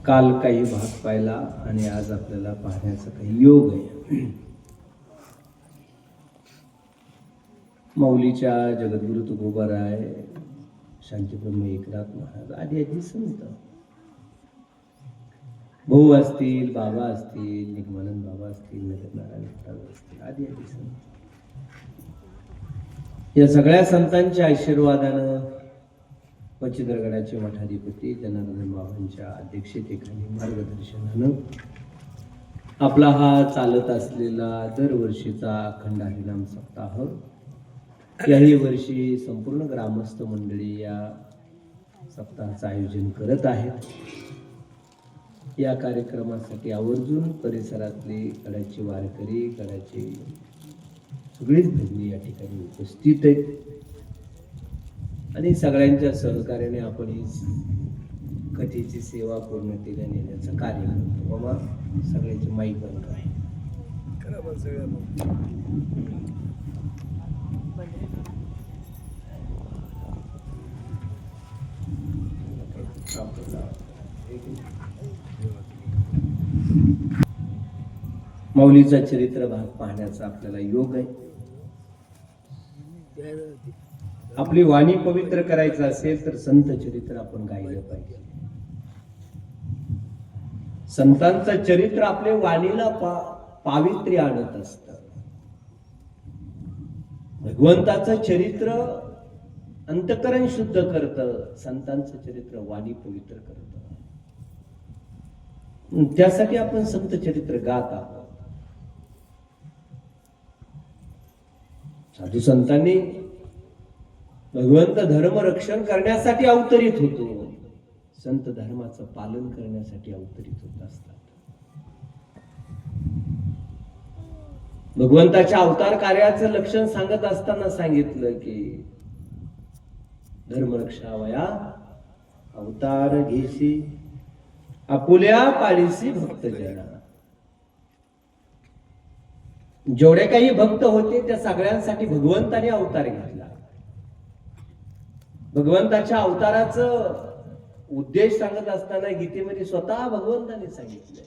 काल काही भाग पाहिला आणि आज आपल्याला पाहण्याचा काही योग आहे. माऊलीच्या जगद्गुरु तुकोबाराय, शांतीब्रह्म एकनाथ महाराज आदी संत, भाऊ असतील, बाबा असतील, निगमानंद बाबा असतील, नरनारायण असतील, आदी संत, या सगळ्या संतांच्या आशीर्वादानं पच्चीदरगडाचे मठाधिपती जनार्दन बाबांच्या अध्यक्षतेखाली मार्गदर्शनानं आपला हा चालत असलेला दरवर्षीचा अखंड हरिनाम सप्ताह याही वर्षी संपूर्ण ग्रामस्थ मंडळी या सप्ताहाचं आयोजन करत आहेत. या कार्यक्रमासाठी आवर्जून परिसरातले गडाचे वारकरी, गडाचे सगळीच भगिनी या ठिकाणी उपस्थित आहेत आणि सगळ्यांच्या सहकार्याने आपण ही कथेची सेवा पूर्णतेला नेण्याचं कार्य करतो. बाबा सगळ्याची माईक बंद आहे. माऊलीचा चरित्र भाग पाहण्याचा आपल्याला योग आहे. आपली वाणी पवित्र करायचं असेल तर संत चरित्र आपण गायलं पाहिजे. संतांचं चरित्र आपल्या वाणीला पावित्र्य आणत असतं. भगवंताचं चरित्र अंतकरण शुद्ध करतं, संतांचं चरित्र वाणी पवित्र करतं. त्यासाठी आपण संत चरित्र गात आहोत. साधू संतांनी भगवंत धर्म रक्षण करण्यासाठी अवतरित होतो, संत धर्माचं पालन करण्यासाठी अवतरित होत असतात. भगवंताच्या अवतार कार्याचं लक्षण सांगत असताना सांगितलं की धर्मरक्षावया अवतार घेशी आपुल्या पाळीसी भक्त जना. जेवढे काही भक्त होते त्या सगळ्यांसाठी भगवंताने अवतार घेतला. भगवंताच्या अवताराचं उद्देश सांगत असताना गीतेमध्ये स्वतः भगवंताने सांगितलंय.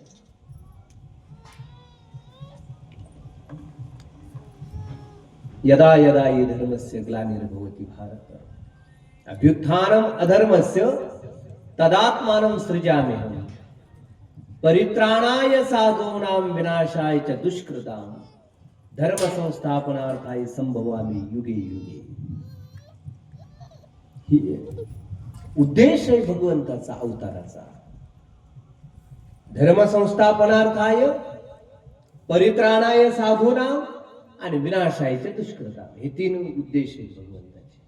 यदा यदा हि धर्मस्य ग्लानिर्भवति भारत अभ्युत्थानम् अधर्मस्य तदात्मानं सृजाम्यहम् परित्राणाय साधूनां विनाशाय च दुष्कृतां धर्म संस्थापनार्थाय संभवामि युगे युगे. उद्देश आहे भगवंताचा अवताराचा. धर्म संस्थापनार्थाय, परित्राणाय साधूना आणि विनाशायचे दुष्कृता, हे तीन उद्देश आहेत भगवंताचे.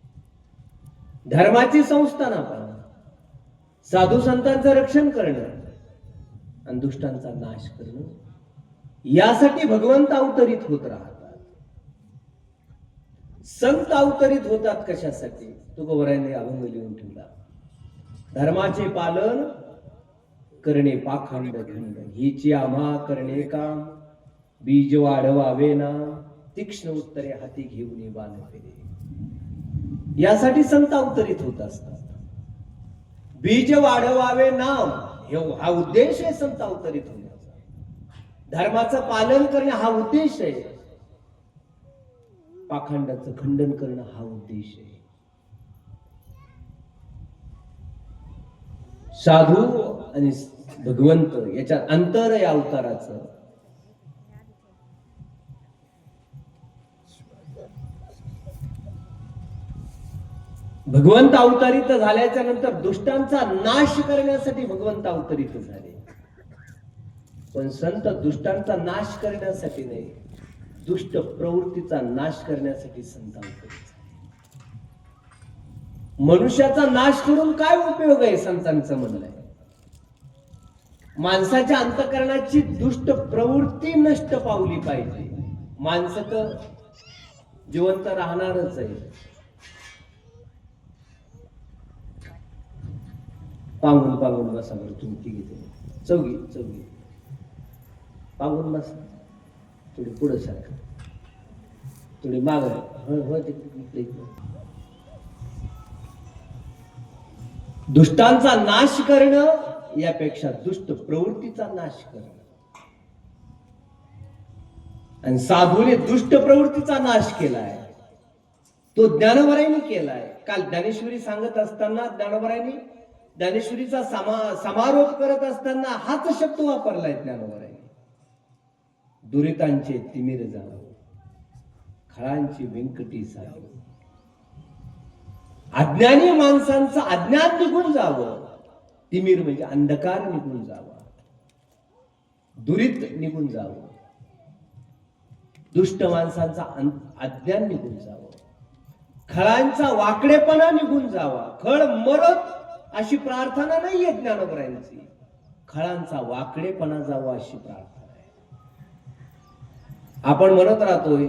धर्माची संस्थापना, साधू संतांचं रक्षण करणं आणि दुष्टांचा नाश करणं, यासाठी भगवंत अवतरित होत राहतात. संत अवतरित होतात कशासाठी? तुकोबारायांनी अभंग लिहून ठेवला. धर्माचे पालन करणे पाखंड खंड, हिची आम्हा करणे काम, बीज वाढवावे ना तीक्ष्ण उत्तरे हाती घेऊन बाण फेरे. यासाठी संत अवतरित होत असतात. बीज वाढवावे नाम, हा उद्देश आहे संत अवतरित होण्याचा. धर्माचं पालन करणे हा उद्देश आहे. पाखंडाचं खंडन करणं हा उद्देश आहे. साधू आणि भगवंत याच्यात अंतर आहे अवताराचं. भगवंत अवतरित झाल्याच्या नंतर दुष्टांचा नाश करण्यासाठी भगवंत अवतरित झाले. पण संत दुष्टांचा नाश करण्यासाठी नाही, दुष्ट प्रवृत्तीचा नाश करण्यासाठी संत अवतरित झाले. मनुष्याचा नाश करून काय उपयोग आहे संतांचं म्हणलंय. माणसाच्या अंतःकरणाची दुष्ट प्रवृत्ती नष्ट पावली पाहिजे. माणसं तर जिवंत राहणारच आहे. पांगून पांगून बसा बरं तुम्ही तिघे चौघी पांगून बसा. थोडी पुढे सारखं, थोडी माग. दुष्टांचा नाश करणं यापेक्षा दुष्ट प्रवृत्तीचा नाश करणं. आणि साधूने दुष्ट प्रवृत्तीचा नाश केलाय, तो ज्ञानोबरायांनी केलाय. काल ज्ञानेश्वरी सांगत असताना ज्ञानेश्वरीचा समारोप करत असताना हाच शब्द वापरलाय ज्ञानोबरायांनी. दुरितांचे तिमिर जावो, खळांची व्यंकटी साधो. अज्ञानी माणसांचं अज्ञान निघून जावं. तिमिर म्हणजे अंधकार निघून जावा, दुरित निघून जावं, दुष्ट माणसांचा अज्ञान निघून जावं, खळांचा वाकडेपणा निघून जावा. खळ मरत अशी प्रार्थना नाहीये ज्ञानोबरायांची, खळांचा वाकडेपणा जावा अशी प्रार्थना आहे. आपण म्हणत राहतोय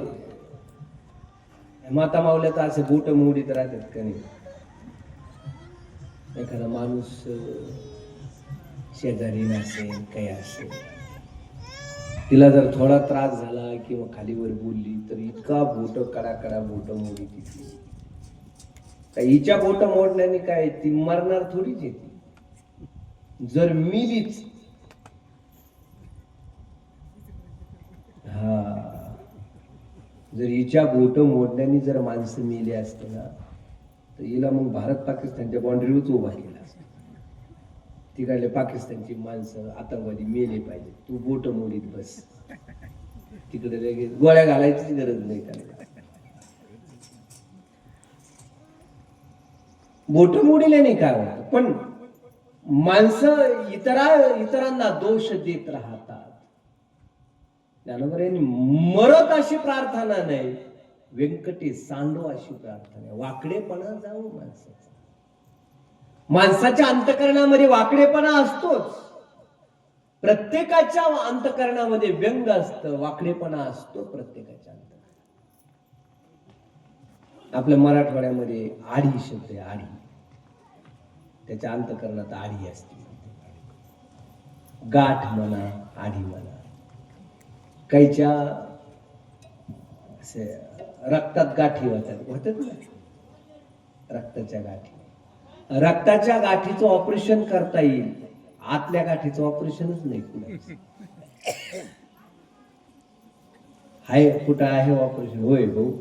माता माऊल्यात असे बोट मोडीत राहतात का नाही. एखादा माणूस शेजारी नसेल काही असेल, तिला जर थोडा त्रास झाला किंवा खालीवर बोलली तर इतका बोट कडा बोट मोडी तिची. हिच्या बोट मोडल्याने काय ती मरणार थोडीच येते. जर मिलीच जर हिच्या बोट मोडल्याने जर माणसं मेले असते ना तर हिला मग भारत पाकिस्तानच्या बाउंड्रीवरच उभा केला असता. तिकडले पाकिस्तानची माणसं आतंकवादी मेले पाहिजे, तू बोट मोडीत बस. तिकडे लगेच गोळ्या घालायची गरज नाही त्याला. बोट मोडील्याने काय होतं, पण माणसं इतरांना दोष देत राहतात. ज्ञानोबरायांनी मरत अशी प्रार्थना नाही, व्यंकटी सांडो अशी प्रार्थना आहे. वाकडेपणा जाऊ माणसाचा. माणसाच्या अंतःकरणामध्ये वाकडेपणा असतोच. प्रत्येकाच्या अंतःकरणामध्ये व्यंग असतं, वाकडेपणा असतो प्रत्येकाच्या अंतःकरणात. आपल्या मराठवाड्यामध्ये आढी शब्द आहे, आढी. त्याच्या अंतःकरणात आढी असते. गाठ म्हणा, आढी म्हणा. काहीच्या असे रक्तात गाठी होतात ना, रक्ताच्या गाठी. रक्ताच्या गाठीचं ऑपरेशन करता येईल, आतल्या गाठीचं ऑपरेशनच नाही कुणाचं. आहे कुठं आहे ऑपरेशन? होय भाऊ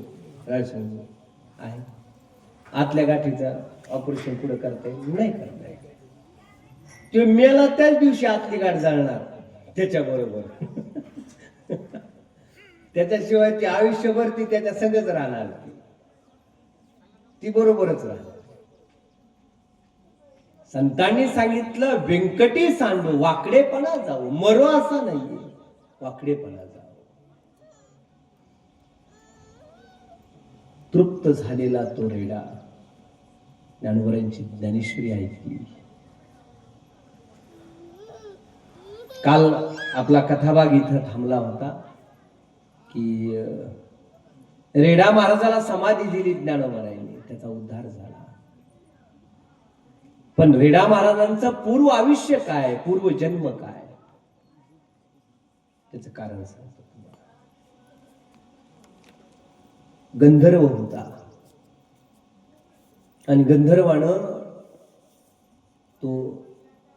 राजसंग आहे. आतल्या गाठीचं ऑपरेशन कुठं करता येईल? नाही करता येईल. तो मेला त्याच दिवशी आतली गाठ जाळणार त्याच्या बरोबर. त्याच्याशिवाय ती आयुष्यभर ती त्याच्या संगच राहणार, ती बरोबरच राहणार. संतांनी सांगितलं व्यंकटी सांडो, वाकडेपणा जाऊ. मरो असा नाहीये, वाकडेपणा जाऊ. तृप्त झालेला तो रेडा. ज्ञानोबरायांची ज्ञानेश्वरी ऐकली. काल आपला कथाभाग इथं थांबला होता की रेडा महाराजाला समाधी दिली ज्ञानोबरायांनी, त्याचा उद्धार झाला. पण रेडा महाराजांचं पूर्व आयुष्य काय, पूर्व जन्म काय, त्याचं कारण सांगतो तुम्हाला. गंधर्व होता आणि गंधर्वानं तो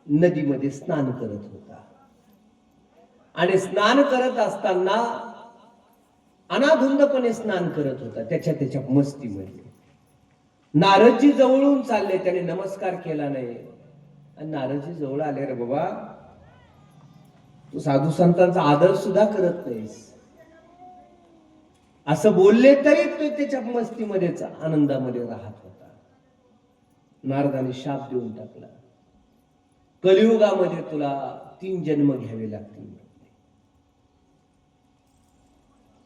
नदीमध्ये स्नान करत होता. आणि स्नान करत असताना अनाधुंदपणे स्नान करत होता, त्याच्या मस्तीमध्ये. नारदजी जवळून चालले, त्याने नमस्कार केला नाही. आणि नारदजी जवळ आले, रे बाबा तू साधू संतांचा आदर सुद्धा करत नाहीस, असं बोलले तरी तो त्याच्या मस्तीमध्येच आनंदामध्ये राहत होता. नारदाने शाप देऊन टाकला, कलियुगामध्ये तुला 3 जन्म घ्यावे लागतील.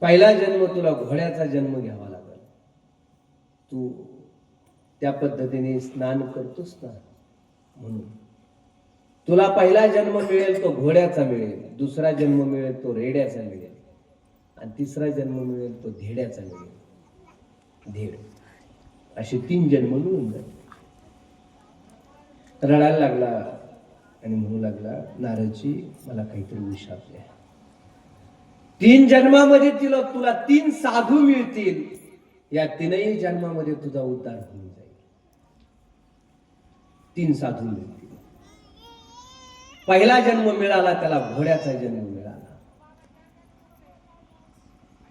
पहिला जन्म तुला घोड्याचा जन्म घ्यावा लागेल. तू त्या पद्धतीने स्नान करतोस ना, म्हणून तुला पहिला जन्म मिळेल तो घोड्याचा मिळेल, दुसरा जन्म मिळेल तो रेड्याचा मिळेल, आणि तिसरा जन्म मिळेल तो धेड्याचा मिळेल. धेड असे 3 जन्म मिळून जाईल. रडायला लागला आणि म्हणू लागला, नारदजी मला काहीतरी विशाप द्या. 3 जन्मामध्ये तुला 3 साधू मिळतील, या 3ही जन्मामध्ये तुझा उद्धार होऊन जाईल. 3 साधू मिळतील. पहिला जन्म मिळाला त्याला घोड्याचा जन्म मिळाला.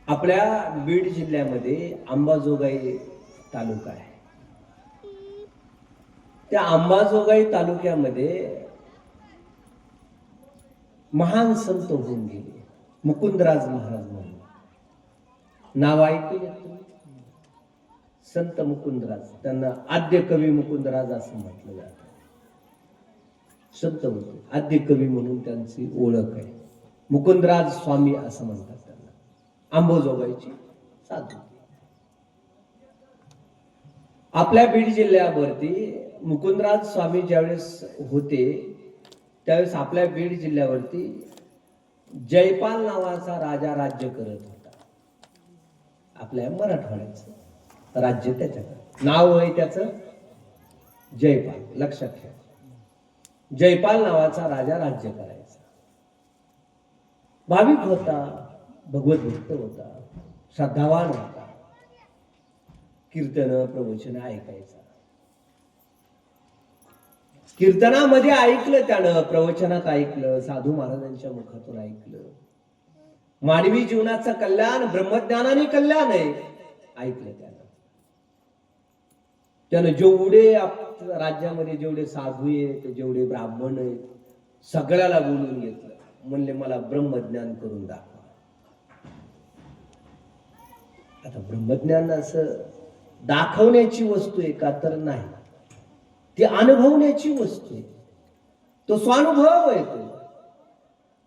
आपल्या बीड जिल्ह्यामध्ये अंबाजोगाई तालुका आहे. त्या अंबाजोगाई तालुक्यामध्ये महान संत होऊन गेले मुकुंदराज महाराज म्हणून. नाव ऐकले संत मुकुंदराज. त्यांना आद्य कवी मुकुंदराज असं म्हटलं जातं. संत होते, आद्य कवी म्हणून त्यांची ओळख आहे. मुकुंदराज स्वामी असं म्हणतात त्यांना. अंबाजोगाईची साधू. आपल्या बीड जिल्ह्यावरती मुकुंदराज स्वामी ज्यावेळेस होते त्यावेळेस आपल्या बीड जिल्ह्यावरती जयपाल नावाचा राजा राज्य करत होता. आपल्या मराठवाड्याचं राज्य त्याच्याकडे नाव आहे त्याचं जयपाल. लक्षात ठेवा, जयपाल नावाचा राजा राज्य करायचा. भाविक होता, भगवत भक्त होता, श्रद्धावान होता. कीर्तन प्रवचन ऐकायचा. कीर्तनामध्ये ऐकलं त्यानं, प्रवचनात ऐकलं, साधू महाराजांच्या मुखातून ऐकलं. मानवी जीवनाचं कल्याण ब्रह्मज्ञानाने कल्याण आहे ऐकलं त्यानं जेवढे राज्यामध्ये जेवढे साधू आहेत, जेवढे ब्राह्मण आहेत, सगळ्याला बोलून घेतलं. म्हणले मला ब्रह्मज्ञान करून दाखवा. आता ब्रह्मज्ञान असं दाखवण्याची वस्तू आहे का तर नाही, ती अनुभवण्याची वस्तू आहे. तो स्वानुभव आहे.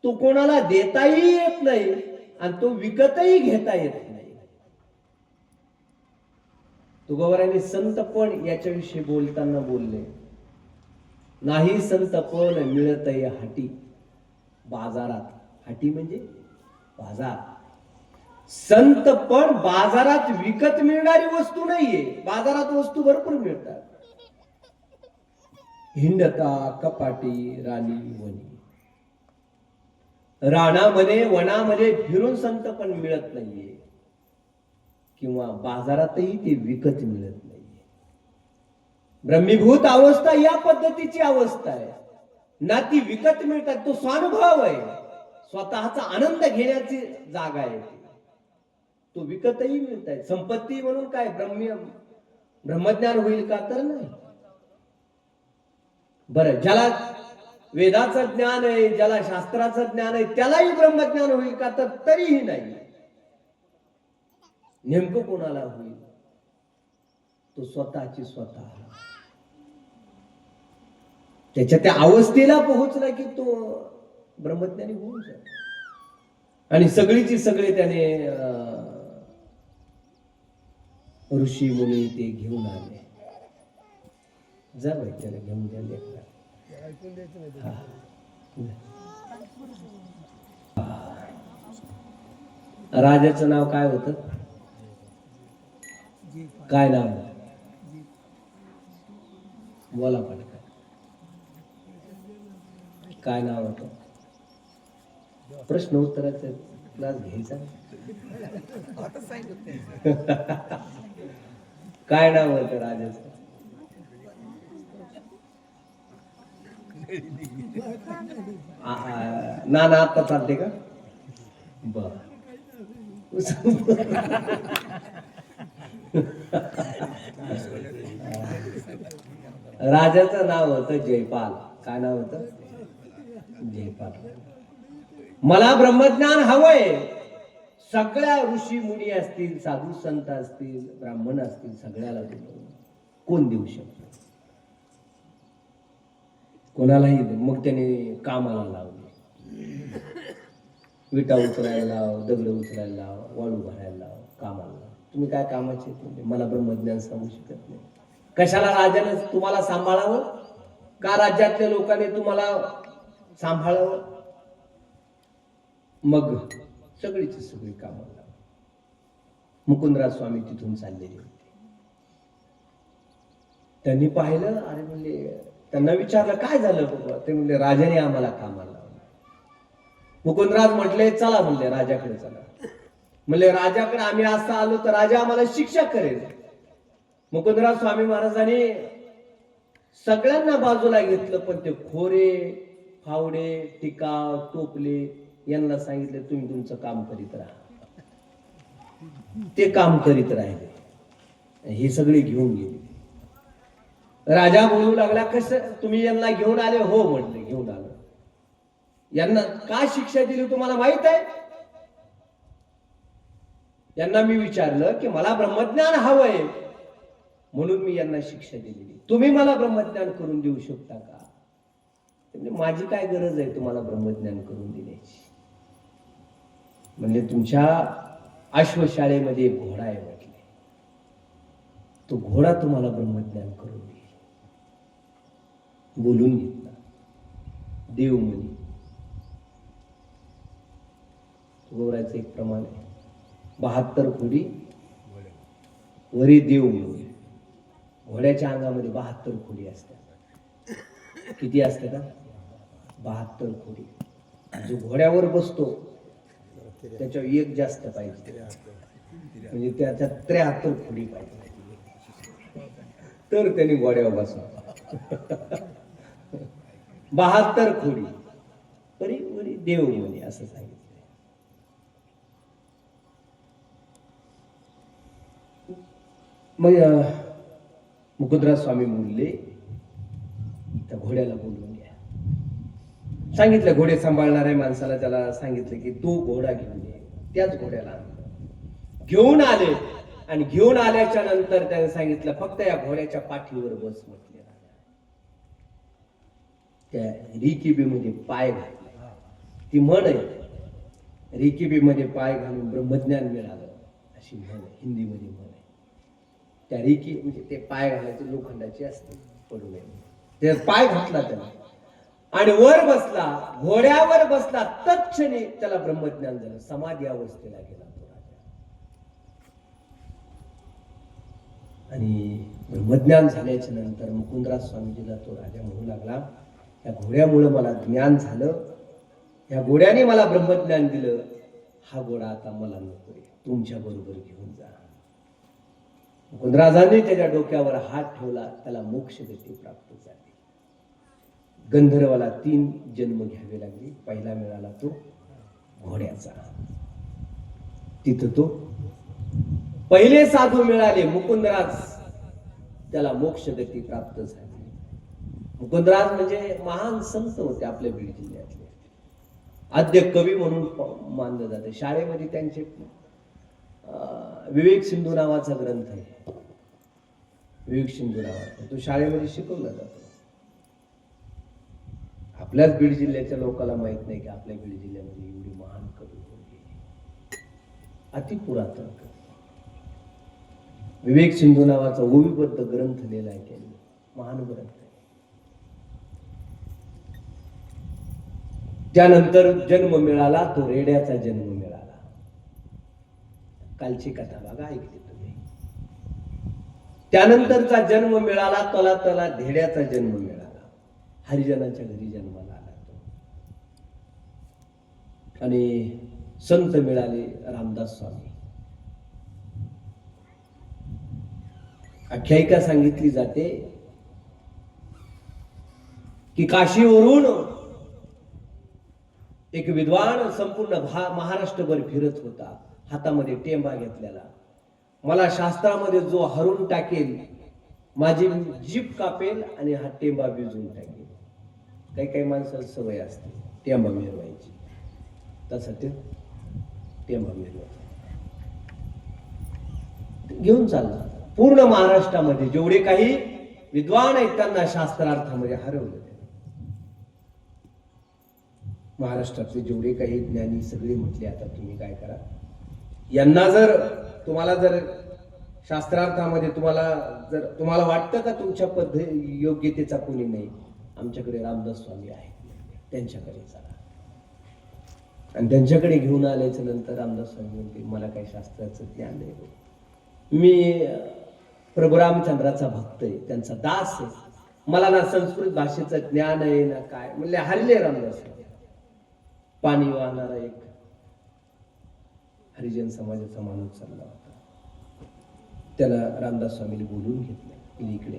तो कोणाला देताही येत नाही आणि तो विकतही घेता येत नाही. तुकोबारायांनी संतपण याच्याविषयी बोलताना बोलले, नाही संतपण मिळतही हाटी बाजारात. हाटी म्हणजे बाजार. संतपण बाजारात विकत मिळणारी वस्तू नाहीये. बाजारात वस्तू भरपूर मिळतात. हिंडता कपाटी राणी वनी. रानामध्ये वनामध्ये फिरून संतपण मिळत नाहीये किंवा बाजारातही ते विकत मिळत नाहीये. ब्रह्मीभूत अवस्था या पद्धतीची अवस्था आहे ना. ती विकत मिळतात. तो स्वानुभव आहे, स्वतःचा आनंद घेण्याची जागा आहे. तो विकतही मिळत आहे. संपत्ती म्हणून काय ब्रह्मज्ञान होईल का तर नाही. बरं, ज्याला वेदाचं ज्ञान आहे, ज्याला शास्त्राचं ज्ञान आहे, त्यालाही ब्रह्मज्ञान होईल का तर तरीही नाही. नेमकं कोणाला होईल? तो स्वतःची स्वतः त्याच्या त्या अवस्थेला पोहोचला की तो ब्रह्मज्ञानी होऊन जाईल. आणि सगळीची सगळे त्याने ऋषी मुनी ते घेऊन आले. जा बाई त्याला घेऊन द्या लेकरा. राजाचं नाव काय होतं? काय नाव? बोला पटकन. काय नाव होतं? प्रश्न उत्तराचा क्लास घ्यायचा. काय नाव होतं राजाचं? नाना आता चालते का? बर. राजाचं नाव होतं जयपाल. काय नाव होतं? जयपाल. मला ब्रह्मज्ञान हवंय. सगळ्या ऋषी मुनी असतील, साधू संत असतील, ब्राह्मण असतील, सगळ्याला कोण देऊ शकतो? कोणालाही. मग त्याने कामाला लावले. विटा उचलायला लाव, दगड उचलायला लाव, वाळू भरायला लाव, कामाला लाव. तुम्ही काय कामाचे? मला ब्रह्मज्ञान सांगू शकत नाही. कशाला राजाने तुम्हाला सांभाळावं? का राज्यातल्या लोकांनी तुम्हाला सांभाळावं? मग सगळीची सगळी कामाला लाव. मुकुंदराज स्वामी तिथून चाललेले होते. त्यांनी पाहिलं. अरे म्हणले, त्यांना विचारलं काय झालं बाबा? ते म्हणले राजाने आम्हाला कामाला लावलं. मुकुंदराज म्हटले चला, म्हणले राजाकडे चला. म्हणले राजाकडे आम्ही असं आलो तर राजा आम्हाला शिक्षा करेल. मुकुंदराज स्वामी महाराजांनी सगळ्यांना बाजूला घेतलं, पण ते खोरे फावडे, टिकाव, टोपले यांना सांगितले तुम्ही तुमचं काम करीत राहा. ते काम करीत राहिले. हे सगळे घेऊन गेले. राजा बोलू लागला, कसं तुम्ही यांना घेऊन आले? हो म्हटले, घेऊन आलो. यांना का शिक्षा दिली तुम्हाला माहित आहे? यांना मी विचारलं की मला ब्रह्मज्ञान हवंय म्हणून मी यांना शिक्षा दिलेली. तुम्ही मला ब्रह्मज्ञान करून देऊ शकता का? म्हणजे माझी काय गरज आहे तुम्हाला ब्रह्मज्ञान करून देण्याची? म्हणजे तुमच्या अश्वशाळेमध्ये एक घोडा आहे म्हटले, तो घोडा तुम्हाला ब्रह्मज्ञान करून देईल. बोलून घेतला. देव म्हणे. गौराचं एक प्रमाण आहे, 72 घोडी वरी देव म्हणे. घोड्याच्या अंगामध्ये 72 खोडी असतात. किती असतात? 72 खोडी. जो घोड्यावर बसतो त्याच्यावर एक जास्त पाहिजे, म्हणजे त्याच्या 73 खोडी पाहिजे, तर त्यांनी घोड्यावर बसवा. 72 खोडी वरी वरी देव म्हणे असं सांगितलं. मग मुकुंदराज स्वामी बोलले, त्या घोड्याला बोलवून घ्या. सांगितलं घोडे सांभाळणाऱ्या माणसाला, त्याला सांगितलं की तू घोडा घेऊन ये. त्याच घोड्याला घेऊन आले आणि घेऊन आल्याच्या नंतर त्याने सांगितलं फक्त या घोड्याच्या पाठीवर बस म्हटले. त्या रिकिबीमध्ये पाय घातले. ती म्हण आहे, रिकिबीमध्ये पाय घालून ब्रह्मज्ञान मिळालं अशी म्हण आहे, हिंदीमध्ये म्हण आहे. त्या रिकी म्हणजे ते पाय घालायचे लोखंडाचे असते, पडू नये. ते पाय घातला त्याला आणि वर बसला, घोड्यावर बसला. तत्क्षणी त्याला ब्रह्मज्ञान झालं. समाधी अवस्थेला गेला तो राजा. आणि ब्रह्मज्ञान झाल्याच्या नंतर मुकुंदराज स्वामीजीला तो राजा म्हणू लागला, या घोड्यामुळे मला ज्ञान झालं, या घोड्याने मला ब्रह्मज्ञान दिलं. हा घोडा आता मला नकोय, तुमच्या बरोबर घेऊन जा. मुकुंदराजांनी त्याच्या डोक्यावर हात ठेवला. त्याला मोक्ष गती प्राप्त झाली. गंधर्वाला 3 जन्म घ्यावे लागले. पहिला मिळाला तो घोड्याचा. तिथं तो पहिले साधू मिळाले मुकुंदराज, त्याला मोक्ष गती प्राप्त झाली. मुकुंदराज म्हणजे महान संत होते आपल्या बीड जिल्ह्यातले. आद्य कवी म्हणून मानलं जाते. शाळेमध्ये त्यांचे विवेक सिंधू नावाचा ग्रंथ आहे. विवेक सिंधू नावाचा तो शाळेमध्ये शिकवला जातो. आपल्याच बीड जिल्ह्याच्या लोकांना माहित नाही की आपल्या बीड जिल्ह्यामध्ये एवढी महान कवी होती. अति पुरातन कवी. विवेक सिंधू नावाचा ओवीबद्ध ग्रंथ लिहिला आहे त्यांनी. महान ग्रंथ आहे. त्यानंतर जन्म मिळाला तो रेड्याचा जन्म मिळाला. कालची कथा बघा, ऐकली तुम्ही. त्यानंतरचा जन्म मिळाला त्याला धेड्याचा जन्म मिळाला. हरिजनाच्या घरी जन्माला आला तो. आणि संत मिळाले रामदास स्वामी. आख्यायिका सांगितली जाते की काशीवरून एक विद्वान संपूर्ण महाराष्ट्रभर फिरत होता, हातामध्ये टेंबा घेतलेला. मला शास्त्रामध्ये जो हरून टाकेल, माझी जीभ कापेल आणि हा टेंबा भिजवून टाकेल. काही काही माणसाला सवय असते टेंबा मिरवायची, तसं ते टेंबा मिरवायचा घेऊन चालला. पूर्ण महाराष्ट्रामध्ये जेवढे काही विद्वान आहेत त्यांना शास्त्रार्थामध्ये हरवलं. महाराष्ट्रातले जेवढे काही ज्ञानी सगळे म्हटले, आता तुम्ही काय करा, यांना जर तुम्हाला जर शास्त्रार्थामध्ये तुम्हाला वाटतं का तुमच्या योग्यतेचा कोणी नाही, आमच्याकडे रामदास स्वामी आहे, त्यांच्याकडे चला. आणि त्यांच्याकडे घेऊन आल्याच्या नंतर रामदास स्वामी म्हणते मला काही शास्त्राचं ज्ञान नाही, मी प्रभू रामचंद्राचा भक्त आहे, त्यांचा दास आहे, मला ना संस्कृत भाषेचं ज्ञान आहे ना काय. म्हणले हरले रामदास स्वामी. पाणी वाहणारा एक हरिजन समाजाचा माणूस चालला होता. त्याला रामदास स्वामीने बोलून घेतलं. इकडे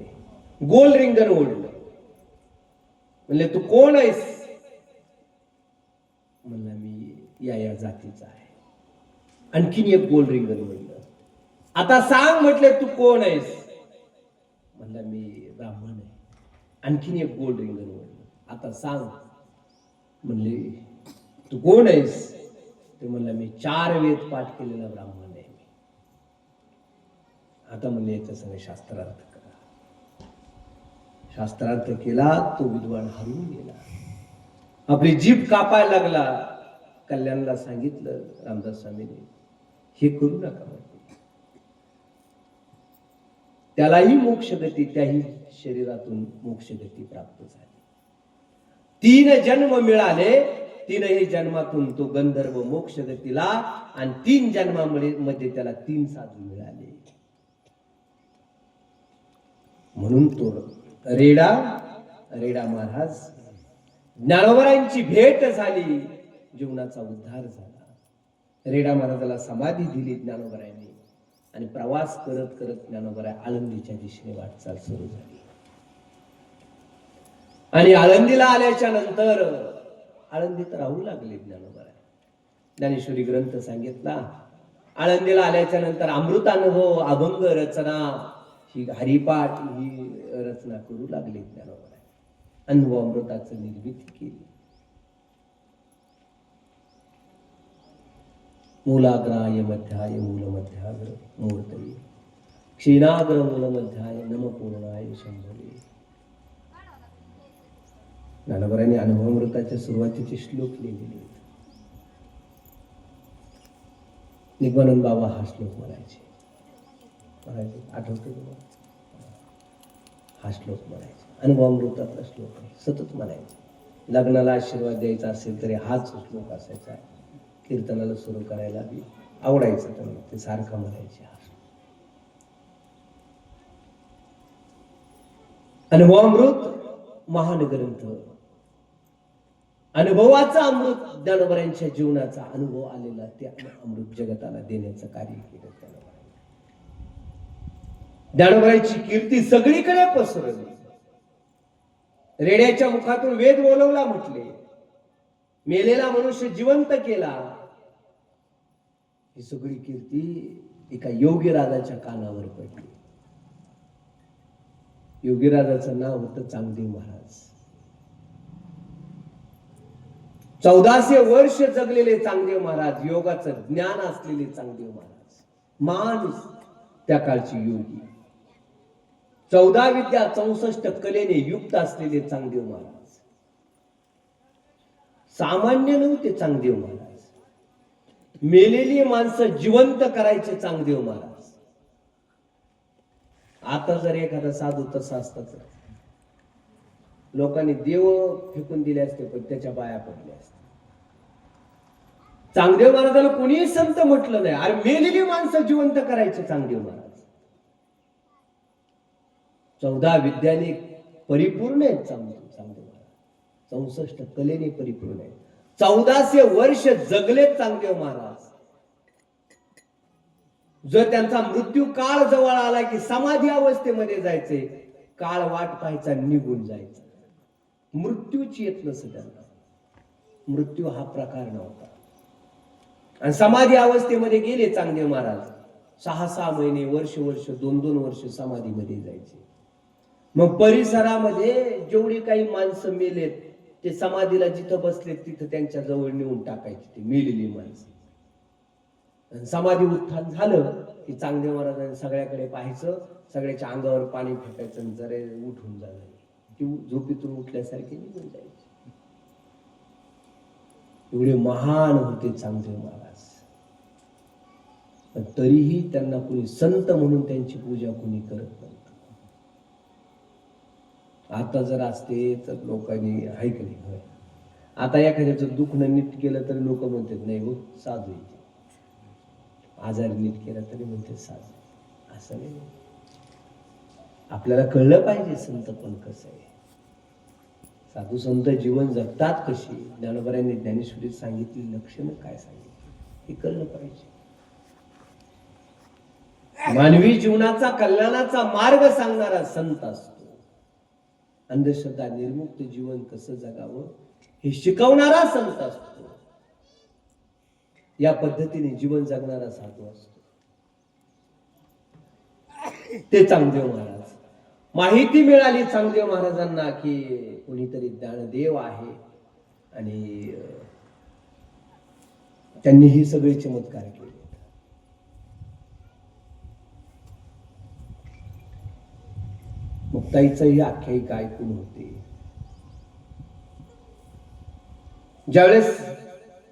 गोल रिंगण ओढलं. म्हणले तू कोण आहेस? या जातीचा आहे. आणखीन एक गोल रिंगण म्हणलं. आता सांग म्हटले तू कोण आहेस? म्हणला मी ब्राह्मण आहे. आणखीन एक गोल रिंगण म्हणलं. आता सांग म्हणले तू कोण आहेस? ते म्हणला मी 4 वेद पाठ केलेला ब्राह्मण आहे. आता म्हणले याचा सगळं शास्त्रार्थ करा. शास्त्रार्थ केला. तो विद्वान हरून गेला. आपली जीभ कापायला लागला. कल्याणला सांगितलं रामदास स्वामीने हे करू नका म्हटले. त्यालाही मोक्षगती, त्याही शरीरातून मोक्षगती प्राप्त झाली. 3 जन्म मिळाले. 3ही जन्मातून तो गंधर्व मोक्षगतीला आणि 3 जन्मामध्ये त्याला 3 साधू मिळाले. म्हणून तो रेडा महाराज ज्ञानोबरांची भेट झाली. जीवनाचा उद्धार झाला. रेडा महाराजाला समाधी दिली ज्ञानोबरांनी आणि प्रवास करत करत ज्ञानोबराय आळंदीच्या दिशेने वाटचाल सुरू झाली. आणि आळंदीला आल्याच्या नंतर आळंदीत राहू लागले ज्ञानोबराय. ज्ञानेश्वरी ग्रंथ सांगितला. आळंदीला आल्याच्या नंतर अमृतानुभव, अभंग रचना, ही हरिपाठ ही रचना करू लागले ज्ञानोबराय. अनुभव अमृताचं निर्मिती केली. मूलाग्राय मध्याय मूलमध्याग्र मूर्तये क्षीणाग्र मूलमध्याय नम पूर्णाय शंभरे. ज्ञानोबरांनी अनुभवामृताच्या सुरुवातीचे श्लोक लिहिलेले. निगमानंद बाबा हा श्लोक म्हणायचे. आठवतो तुम्हाला? हा श्लोक म्हणायचे. अनुभवामृतातला श्लोक आहे. सतत म्हणायचे. लग्नाला आशीर्वाद द्यायचा असेल तरी हाच श्लोक असायचा. कीर्तनाला सुरू करायला बी आवडायचं त्यांना. ते सारखं म्हणायचे. अनुभवामृत महान ग्रंथ. अनुभवाचा अमृत ज्ञानोबरांच्या जीवनाचा अनुभव आलेला ते अमृत जगताला देण्याचं कार्य केलं ज्ञानोबरांनी. ज्ञानोबरांची कीर्ती सगळीकडे पसरली. रेड्याच्या मुखातून वेद बोलवला म्हटले. मेलेला मनुष्य जिवंत केला. ही सगळी कीर्ती एका योगीराजाच्या कानावर पडली. योगीराजाचं नाव होतं चांगदेव महाराज. 1400 वर्ष जगलेले चांगदेव महाराज, योगाचं ज्ञान असलेले चांगदेव महाराज, महान त्या काळची योगी. 14 विद्या 64 कलेने युक्त असलेले चांगदेव महाराज. सामान्य नव्हते चांगदेव महाराज. मेलेली माणसं जिवंत करायचे चांगदेव महाराज. आता जर एखादा साधू तसा असता तर लोकांनी देव फेकून दिले असते, पण त्याच्या बाया पडल्या असते. चांगदेव महाराजाला कोणीही संत म्हटलं नाही. अरे मेलेली माणसं जिवंत करायचे चांगदेव महाराज. 14 विद्याने परिपूर्ण आहेत चांगदेव महाराज. 64 कलेने परिपूर्ण आहेत. 1400 वर्ष जगलेत चांगदेव महाराज. जर त्यांचा मृत्यू काळ जवळ आला की समाधी अवस्थेमध्ये जायचे, काळ वाट पाहायचा, निघून जायचा. मृत्यूची येत नसे त्यांना. मृत्यू हा प्रकार नव्हता. आणि समाधी अवस्थेमध्ये गेले चांगदेव महाराज. 6-6 महिने, वर्ष 2-2 वर्ष समाधीमध्ये जायचे. मग परिसरामध्ये जेवढी काही माणसं मेलेत ते समाधीला जिथं बसले तिथं त्यांच्या जवळ नेऊन टाकायचे ते मेलेली माणसं. समाधी उत्थान झालं की चांगदेव महाराजांनी सगळ्याकडे पाहायचं, सगळ्याच्या अंगावर पाणी फेकायचं, जरा उठून जायचं की झोपेतून उठल्यासारखे निघून जायचे. एवढे महान होते चांगदेव महाराज. पण तरीही त्यांना कोणी संत म्हणून त्यांची पूजा कोणी करत नव्हतं. आता जर असते तर लोकांनी ऐकले. आता एखाद्याचं दुखणं नीट केलं तरी लोक म्हणतात नाही हो साधू आहे. आजार नीट केला तरी म्हणतात साधू. असं नाही. आपल्याला कळलं पाहिजे संत पण कसं आहे. साधू संत जीवन जगतात कशी, ज्ञानोबरांनी ज्ञानेश्वरीत सांगितली लक्षणं काय सांगितली हे कळलं पाहिजे. मानवी जीवनाचा कल्याणाचा मार्ग सांगणारा संत असतो. अंधश्रद्धा निर्मुक्त जीवन कसं जगावं हे शिकवणारा संत असतो. या पद्धतीने जीवन जगणारा साधू असतो ते चांगदेव महाराज. माहिती मिळाली चांगदेव महाराजांना की कोणीतरी ज्ञानदेव आहे आणि त्यांनी ही सगळे चमत्कार केले. मुक्ताईचं ही आख्यायिका ऐकून होते. ज्यावेळेस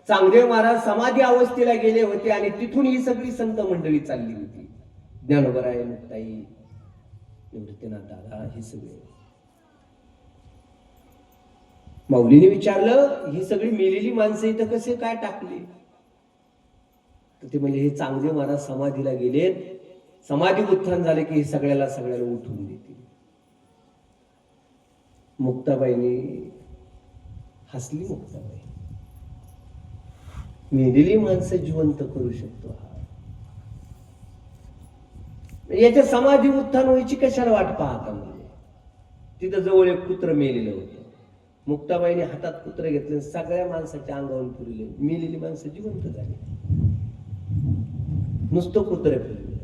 चांगदेव महाराज समाधी अवस्थेला गेले होते आणि तिथून ही सगळी संत मंडळी चालली होती. ज्ञानोबराय, मुक्ताई, निवृत्तीनाथ दादा, हे सगळे. माऊलीने विचारलं, ही सगळी मेलेली माणसं इथं कसे काय टाकली? तर ते म्हणजे हे चांगदेव महाराज समाधीला गेले, समाधी उत्थान झाले की हे सगळ्याला उठवून देतील. मुक्ताबाईंनी हसली. मुक्ताबाई, मेलेली माणसं जिवंत करू शकतो हा, याच्या समाधी उत्थान व्हायची कशाला वाट पाहता? म्हणजे तिथं जवळ एक कुत्र मेलेलं होतं. मुक्ताबाईने हातात कुत्र घेतलं, सगळ्या माणसाच्या अंगावरून फिरले, मेलेली माणसं जिवंत झाली. नुसतं कुत्र फिरलं,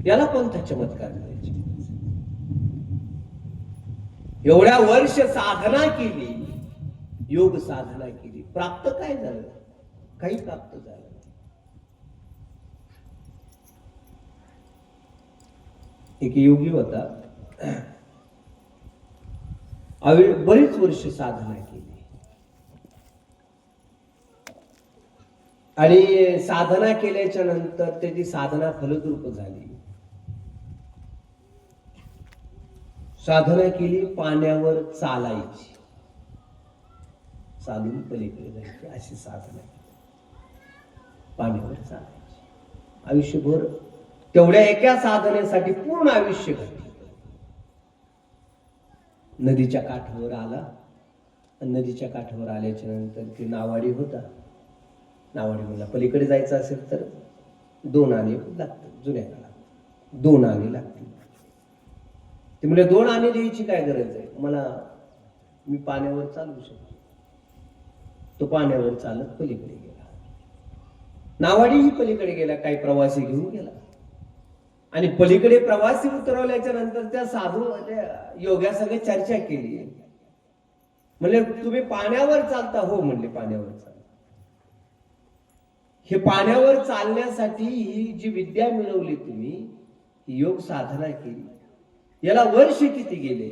याला कोणता चमत्कार करायचे? एवढ्या वर्ष साधना केली, योग साधना केली, प्राप्त काय झालं? काही प्राप्त झालं. एक योगी होता, बरीच वर्ष साधना केली आणि साधना केल्याच्या नंतर त्याची साधना फलद्रूप झाली. साधना केली, पाण्यावर चालायची, चालून पलीकडे जायची, अशी साधना केली. पाण्यावर चालायची आयुष्यभर. तेवढ्या एका साधनेसाठी पूर्ण आयुष्य घातलं. नदीच्या काठावर आला, नदीच्या काठावर आल्याच्या नंतर ते नावाडी होता. नावाडी म्हणला, पलीकडे जायचं असेल तर 2 आणे लागतात, जुन्या काळात 2 आणे लागतील. ते म्हणजे 2 आणे द्यायची काय गरज आहे मला, मी पाण्यावर चालू शकतो. तो पाण्यावर चालत पलीकडे गेला. नावाडीही पलीकडे गेला, काही प्रवासी घेऊन गेला आणि पलीकडे प्रवासी उतरवल्याच्या नंतर त्या साधू योग्या सगळे चर्चा केली. म्हणले, तुम्ही पाण्यावर चालता? हो म्हणले, पाण्यावर चालता. हे पाण्यावर चालण्यासाठी ही जी विद्या मिळवली तुम्ही, ही योग साधना केली, याला वर्ष किती गेले?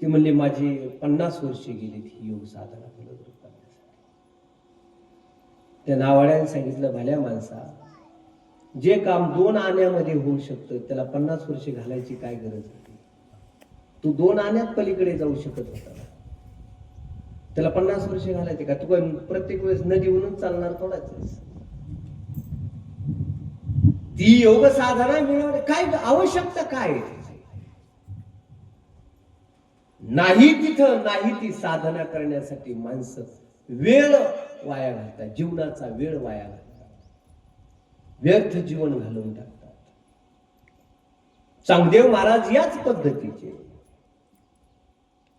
ती म्हणली, माझी 50 वर्ष गेली ही योग साधना करण्यासाठी. त्या नावाड्याने सांगितलं, भल्या माणसा, जे काम 2 आण्यामध्ये होऊ शकतं त्याला 50 वर्ष घालायची काय गरज होती? तू 2 आण्यात पलीकडे जाऊ शकत होता, त्याला 50 वर्ष घालायचे का? तू प्रत्येक वेळेस नदीवरून चालणार थोडाच? ती योग साधना मिळवणे काय आवश्यकता काय? नाही तिथं नाही ती साधना करण्यासाठी माणसं वेळ वाया घालतात, जीवनाचा वेळ वाया घालतात, व्यर्थ जीवन घालवून टाकतात. चांगदेव महाराज याच पद्धतीचे.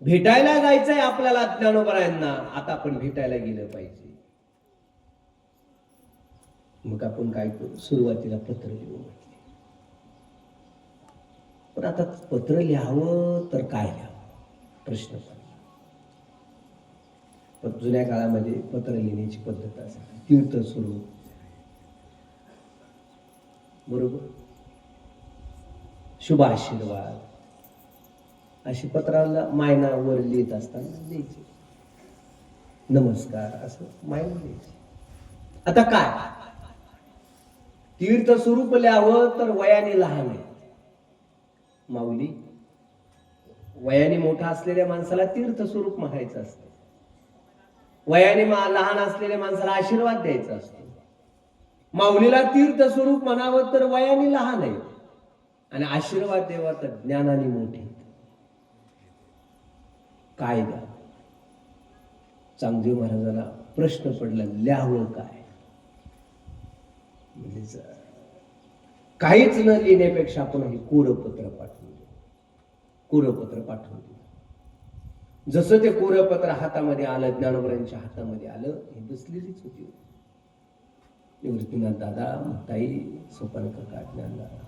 भेटायला जायचंय आपल्याला ज्ञानोबरायांना, आता आपण भेटायला गेलं पाहिजे. मग आपण काय करू? सुरुवातीला पत्र लिहू म्हटले. पण आता पत्र लिहावं तर काय लिहावं प्रश्न पडला. पण जुन्या काळामध्ये पत्र लिहिण्याची पद्धत असायची, तीर्थ स्वरूप, बरोबर, शुभ आशीर्वाद, अशी पत्राला मायना वर लिहित असताना द्यायचे, नमस्कार असं मायना द्यायचे. आता काय, तीर्थ स्वरूप लिहावं तर वयाने लहान आहे. माऊली, वयाने मोठा असलेल्या माणसाला तीर्थ स्वरूप म्हणायचं असतं, वयाने लहान असलेल्या माणसाला आशीर्वाद द्यायचा असतो. माऊलीला तीर्थ स्वरूप म्हणावं तर वयाने लहान आहे आणि आशीर्वाद देवा तर ज्ञानाने मोठे. काय द्या? चांगदेव महाराजांना प्रश्न पडला, लिहावं काय? म्हणजे काहीच न लिहिण्यापेक्षा आपण हे कोरपत्र पाठवलं. कोरपत्र पाठवलं. जसं ते कोरपत्र हातामध्ये आलं, ज्ञानोबरांच्या हातामध्ये आलं, हे बसलेलीच होती निवृत्तीनाथ दादा, मुक्ताई, सोपान काका, ज्ञानदादा.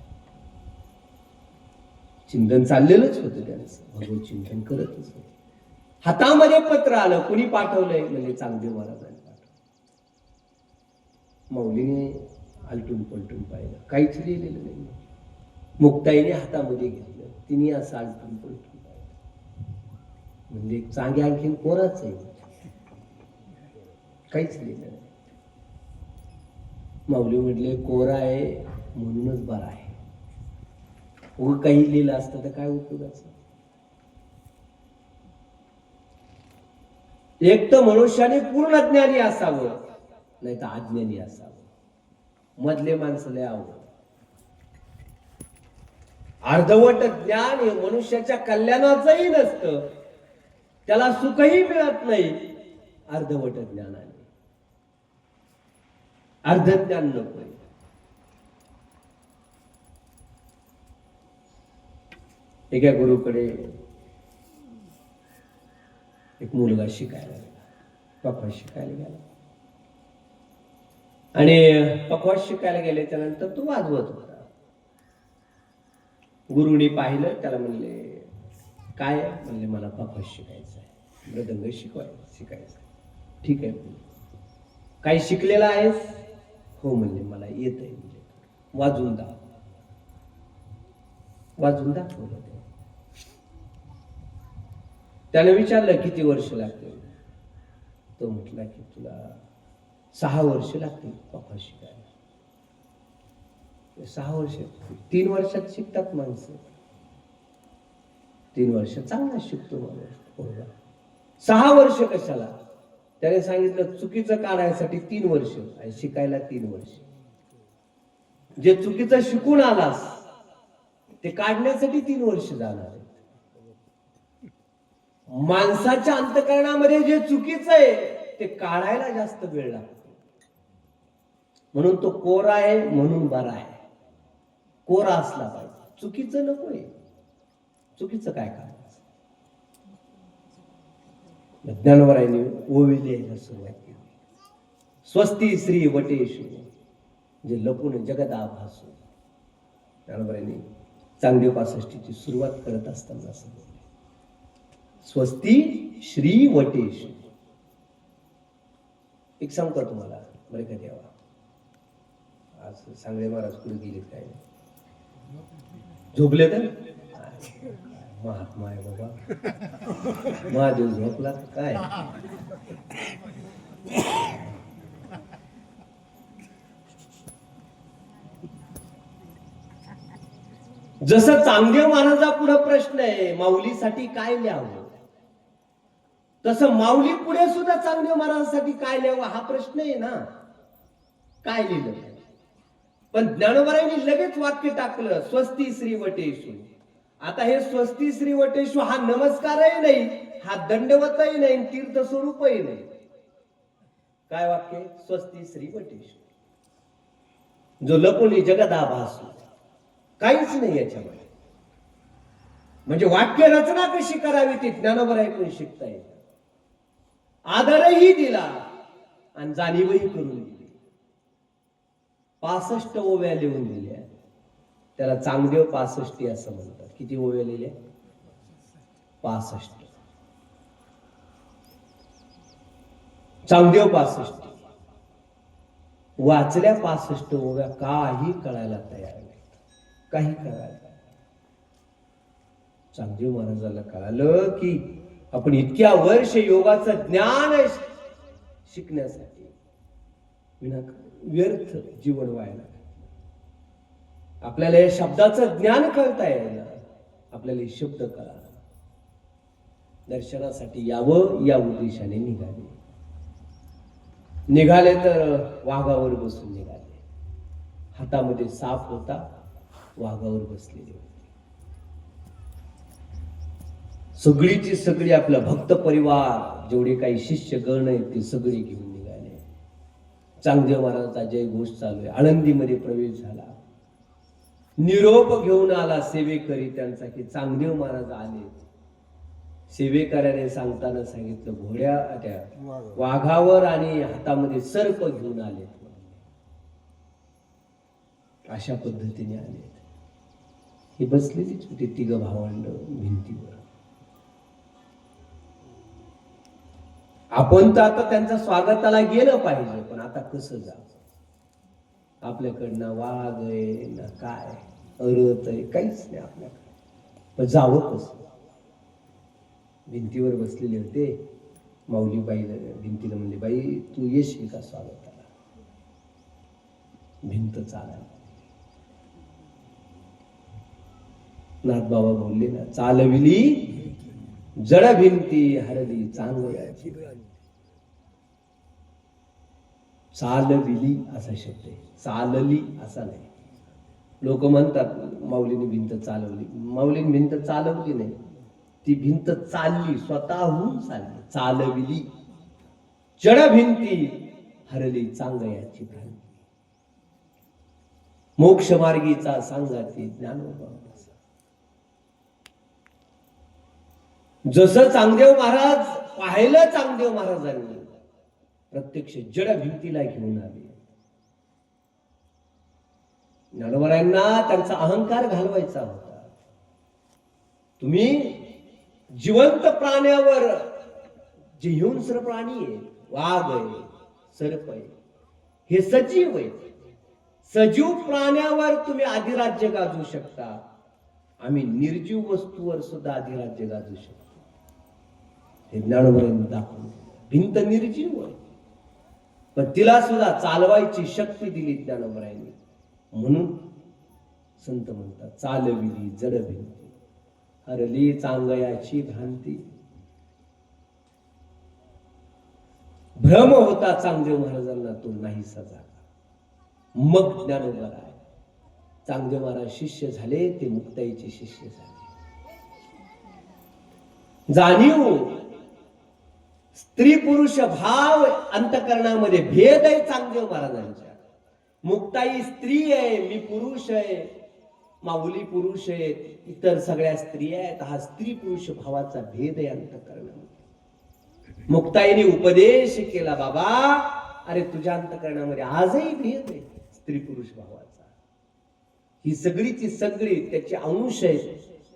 चिंतन चाललेलंच होतं त्यांचं, भगवत चिंतन करतच होते. हातामध्ये पत्र आलं, कुणी पाठवलंय म्हणजे चांगदेव महाराजांनी पाठवलं. माऊलीने आलटून पलटून पाहिलं, काहीच लिहिलेलं नाही. मुक्ताईने हातामध्ये घेतलं, तिने असं आलटून पलटून पाहिलं, म्हणजे चांगे आणखीन कोराच आहे, काहीच लिहिलं नाही. माऊली म्हटले कोरा आहे म्हणूनच बरा आहे, उग काही लिहिलं असतं तर काय उपयोगाचं. एक तर मनुष्याने पूर्ण ज्ञानी असावं, नाही तर अज्ञानी असावं. मधले माणसं लय आवड. अर्धवट ज्ञान हे मनुष्याच्या कल्याणाचंही नसतं, त्याला सुखही मिळत नाही. अर्धवट ज्ञानाने अर्ध ज्ञान नको. एका गुरुकडे एक मुलगा शिकायला गेला, पखवाज शिकायला गेला. आणि पखवाज शिकायला गेल्याच्या नंतर तो वाजवत होता. गुरुनी पाहिलं, त्याला म्हणले काय? म्हणले मला पखवाज शिकायचा आहे, मृदंग शिकायचा. ठीक आहे, काही शिकलेला आहेस? हो म्हणले, मला येत आहे. म्हणजे वाजून दाखव. वाजून दाखवलं. त्याने विचारलं किती वर्ष लागतील? तो म्हटला की तुला 6 वर्ष लागतील पखवाज शिकायला. 6 वर्ष? 3 वर्षात शिकतात माणसं. 3 वर्ष चांगला शिकतो माणूस. 6 वर्ष कशाला? त्याने सांगितलं चुकीचं काढायसाठी 3 वर्ष आणि शिकायला 3 वर्ष. जे चुकीचं शिकून आलास ते काढण्यासाठी 3 वर्ष जाणार आहे. माणसाच्या अंतःकरणामध्ये जे चुकीचं आहे ते काढायला जास्त वेळ लागतो. म्हणून तो कोरा आहे म्हणून बरा आहे. कोरा असला पाहिजे, चुकीचं नकोय. चुकीचं काय करायचं? ज्ञानोबरायांनी ओवी लिहायला सुरुवात केली. स्वस्ती श्री वटेषु जे लपून जगदा भासू. ज्ञानोबरायांनी चांगदेव 65ची सुरुवात करत असताना असं बोलले, स्वस्ती श्री वटेषु. एक सांगू का तुम्हाला, बरे का देवा, आज सांगळे महाराज कुठे गेलेत काय? झोपले तर महात्मा आहे बाबा, महादेव झोपला काय? जसं चांगदेव महाराजा पुढे प्रश्न आहे माऊलीसाठी काय लिहावं, तसं माऊली पुढे सुद्धा चांगदेव महाराजांसाठी काय लिहावं हा प्रश्न आहे ना. काय लिहिलं? पण ज्ञानोबरायांनी लगेच वाक्य टाकलं, स्वस्ती श्री वटेषु. आता हे स्वस्ती श्री वटेषु हा नमस्कारही नाही, हा दंडवतही नाही, तीर्थ स्वरूपही नाही. काय वाक्य? स्वस्ती श्री वटेषु. जो लपुनी जगदा भासू, काहीच नाही याच्यामध्ये. म्हणजे वाक्य रचना कशी करावी ती ज्ञानोबरायांकडून शिकता येईल. आदरही दिला आणि जाणीवही करून दिली. 65 ओव्या लिहून दिल्या. त्याला चांगदेव 65 असं म्हणतात. किती ओव्या लिहिल्या? 65. चांगदेव 65 वाचल्या. 65 ओव्या काही कळायला तयार नाही, काही कळायला. चांगदेव महाराजाला कळालं की आपण इतक्या वर्ष योगाचं ज्ञान शिकण्यासाठी व्यर्थ जीवन व्हायला. आपल्याला या शब्दाचं ज्ञान कळता येईल, आपल्याला हे शब्द कळा. दर्शनासाठी यावं या उद्देशाने निघाले तर वाघावर बसून निघाले. हातामध्ये साप होता, वाघावर बसलेले होते. सगळीची सगळी आपला भक्त परिवार, जेवढे काही शिष्य गण आहेत ते सगळे घेऊन निघाले. चांगदेव महाराजांचा जय घोष चालू आहे. आळंदीमध्ये प्रवेश झाला. निरोप घेऊन आला सेवेकरी त्यांचा की चांगदेव महाराज आले. सेवेकऱ्याने सांगताना सांगितलं, घोड्या त्या वाघावर आणि हातामध्ये सर्प घेऊन आले, अशा पद्धतीने आले. ही बसलेलीच होती तिघ भावंड भिंतीवर. आपण तर आता त्यांच्या स्वागताला गेलं पाहिजे, पण आता कसं जा? आपल्याकडनं वाघ आहे ना काय अरत आहे, काहीच नाही आपल्याकडे. पण जावं कसं? भिंतीवर बसलेले होते. माऊली बाईला भिंतीला म्हणले, बाई तू येशील का स्वागताला? भिंत चालायला. नाथबाबा बोलले ना, चालविली जड भिंती हरली चांगल्याची. चालविली असा शब्द आहे, चालली असा नाही. लोक म्हणतात माऊलीने भिंत चालवली. माऊलीने भिंत चालवली नाही, ती भिंत चालली, स्वतःहून चालली. चालविली जड भिंती हरली चांगल्याची भ्रांती. मोक्ष मार्गीचा सांगाती ज्ञानोबा. जसं चांगदेव महाराज पाहिलं, चांगदेव महाराजांनी प्रत्यक्ष जड भिंतीला घेऊन आले. ज्ञानोबांना त्यांचा अहंकार घालवायचा होता. तुम्ही जिवंत प्राण्यावर, जे हिंस्र प्राणी आहे, वाघ आहे, सर्प आहे, हे सजीव आहे. सजीव प्राण्यावर तुम्ही अधिराज्य गाजवू शकता, आम्ही निर्जीव वस्तूवर सुद्धा अधिराज्य गाजवू शकतो. हे ज्ञानोबांनी दाखवलं. भिंत निर्जीव आहे, पण तिला सुद्धा चालवायची शक्ती दिली ज्ञानोबांनी. म्हणून संत म्हणतात, चालविली जड भिंती हरली चांगयाची भ्रांती. भ्रम होता चांगदेव महाराजांना, तो नाहीसा झाला. मग ज्ञानोबा आहे. चांगदेव महाराज शिष्य झाले, ते मुक्ताईचे शिष्य झाले. जाणीव, स्त्री पुरुष भाव अंतकरणामध्ये भेद आहे चांगदेव महाराजांच्या. मुक्ताई स्त्री आहे, मी पुरुष आहे, माऊली पुरुष आहेत, इतर सगळ्या स्त्री आहेत. हा स्त्री पुरुष भावाचा भेद आहे अंतकरणामध्ये. मुक्ताईने उपदेश केला, बाबा अरे तुझ्या अंतकरणामध्ये आजही भेद आहे स्त्री पुरुष भावाचा. ही सगळीची सगळी त्याचे अंश आहे,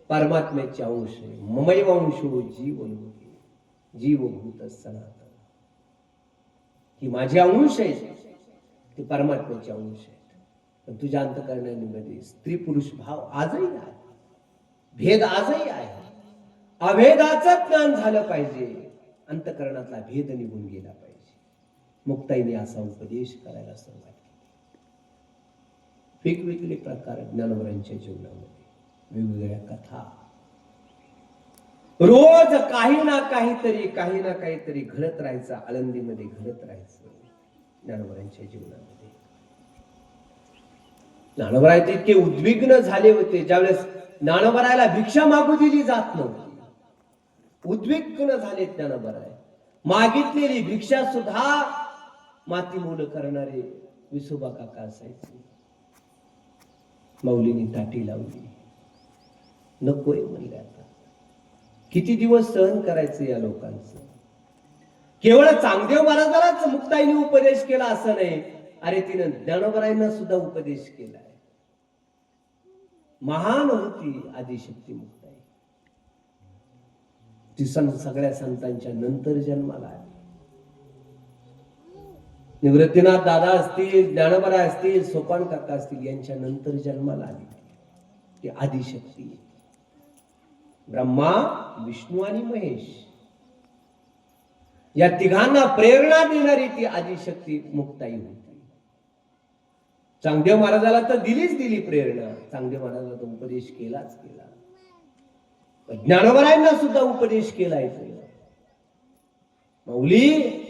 परमात्म्याचे अंश आहे. ममैव अंशो जीवलोके जीवभूत सनातन. ही माझे अंश आहे, ते परमात्म्याचे अंश आहेत. पण तुझ्या अंतकरणामध्ये स्त्री पुरुष भाव आजही आहे, भेद आजही आहे. अभेदाचं ज्ञान झालं पाहिजे, अंतकरणातला भेद निघून गेला पाहिजे. मुक्ताईने असा उपदेश करायला सुरुवात केली. वेगवेगळे प्रकार ज्ञानोबांच्या जीवनामध्ये, वेगवेगळ्या कथा. रोज काही ना काहीतरी घडत राहायचं, आळंदीमध्ये घडत राहायचं ज्ञानोबांच्या जीवनामध्ये. ज्ञानोबराय इतके उद्विग्न झाले होते, ज्यावेळेस ज्ञानोबरायला भिक्षा मागू दिली जात नव्हती. उद्विग्न झाले ज्ञानोबराय. मागितलेली भिक्षा सुद्धा माती मोल करणारे विसोबा काका असायचे. माऊलींनी ताटी लावली, नकोय म्हणले. आता किती दिवस सहन करायचं या लोकांचं? केवळ चांगदेव महाराजालाच मुक्ताईने उपदेश केला असं नाही, अरे तिनं ज्ञानोबरायांना सुद्धा उपदेश केलाय. महान होती आदिशक्ती मुक्ताई. ती सगळ्या संतांच्या नंतर जन्माला आली. निवृत्तीनाथ दादा असतील, ज्ञानोबराय असतील, सोपान काका असतील, यांच्या नंतर जन्माला आली ती आदिशक्ती. ब्रह्मा, विष्णू आणि महेश या तिघांना प्रेरणा देणारी ती आदिशक्ती मुक्ताई होती. चांगदेव महाराजाला तर दिली प्रेरणा, चांगदेव महाराजाला तर उपदेश केलाच केला. ज्ञानोबरायांना सुद्धा उपदेश केलाय. माऊली,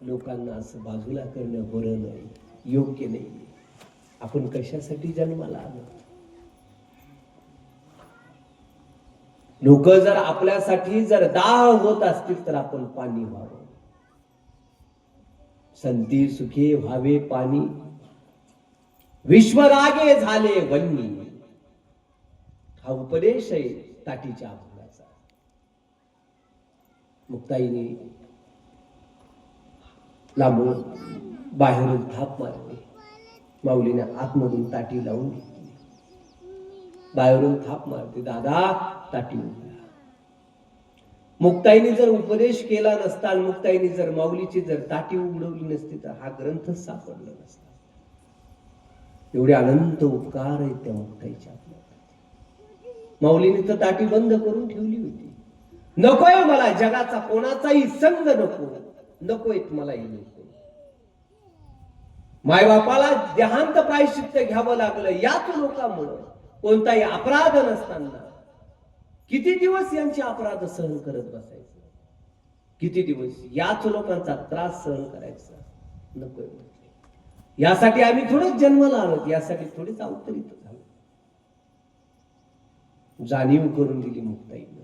लोकांना असं बाजूला करणं बरं नाही, योग्य नाही. आपण कशासाठी जन्माला आलो? लोक जर आपल्यासाठी जर दाह होत असतील तर आपण पाणी व्हावं. संती सुखे व्हावे पाणी, विश्वरागे झाले वन्नी. हा उपदेश आहे ताटीच्या आपला. मुक्ताईने लांबून बाहेरून थाप मारली. माऊलीने आतमधून ताटी लावून घेतली. बाहेरून थाप मारते, दादा ताटी उघडा. मुक्ताईने जर उपदेश केला नसता, मुक्ताईने जर माऊलीची जर ताटी उघडवली नसती तर हा ग्रंथच सापडला नसता. एवढे अनंत उपकार आहेत त्या मुक्ताईच्या. माऊलीने तर ताटी बंद करून ठेवली होती. नकोय मला जगाचा कोणाचाही संग, नकोय मलाही नको. मायबापाला देहांत प्रायश्चित्त घ्यावं लागलं याच लोकांमुळे. कोणताही अपराध नसताना किती दिवस यांचे अपराध सहन करत बसायचं, किती दिवस याच लोकांचा त्रास सहन करायचा नकोय. यासाठी आम्ही थोडंच जन्माला आलो, यासाठी थोडीच अवतरित झालो. जाणीव करून दिली मुक्ताईनं.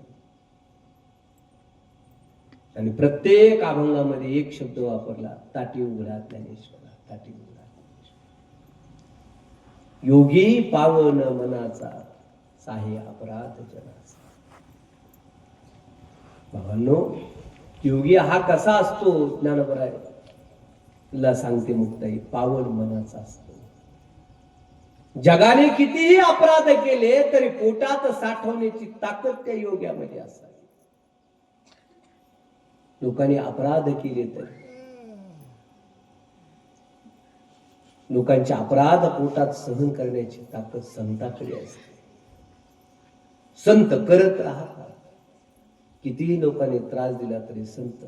आणि प्रत्येक अभंगामध्ये एक शब्द वापरला, ताटी उघडा ज्ञानेश्वरा, ताटी उघडा. योगी पावन मनाचा, साहे अपराध जनाचा. भावांनो, योगी हा कसा असतो? ज्ञानोबरायला सांगते मुक्ताई, पावन मनाचा असतो. जगाने कितीही अपराध केले तरी पोटात साठवण्याची ताकद त्या योग्यामध्ये असावी. लोकांनी अपराध केले तरी, लोकांचे अपराध पोटात सहन करण्याची ताकद संताकडे असते. संत करत राहतात. कितीही लोकांनी त्रास दिला तरी संत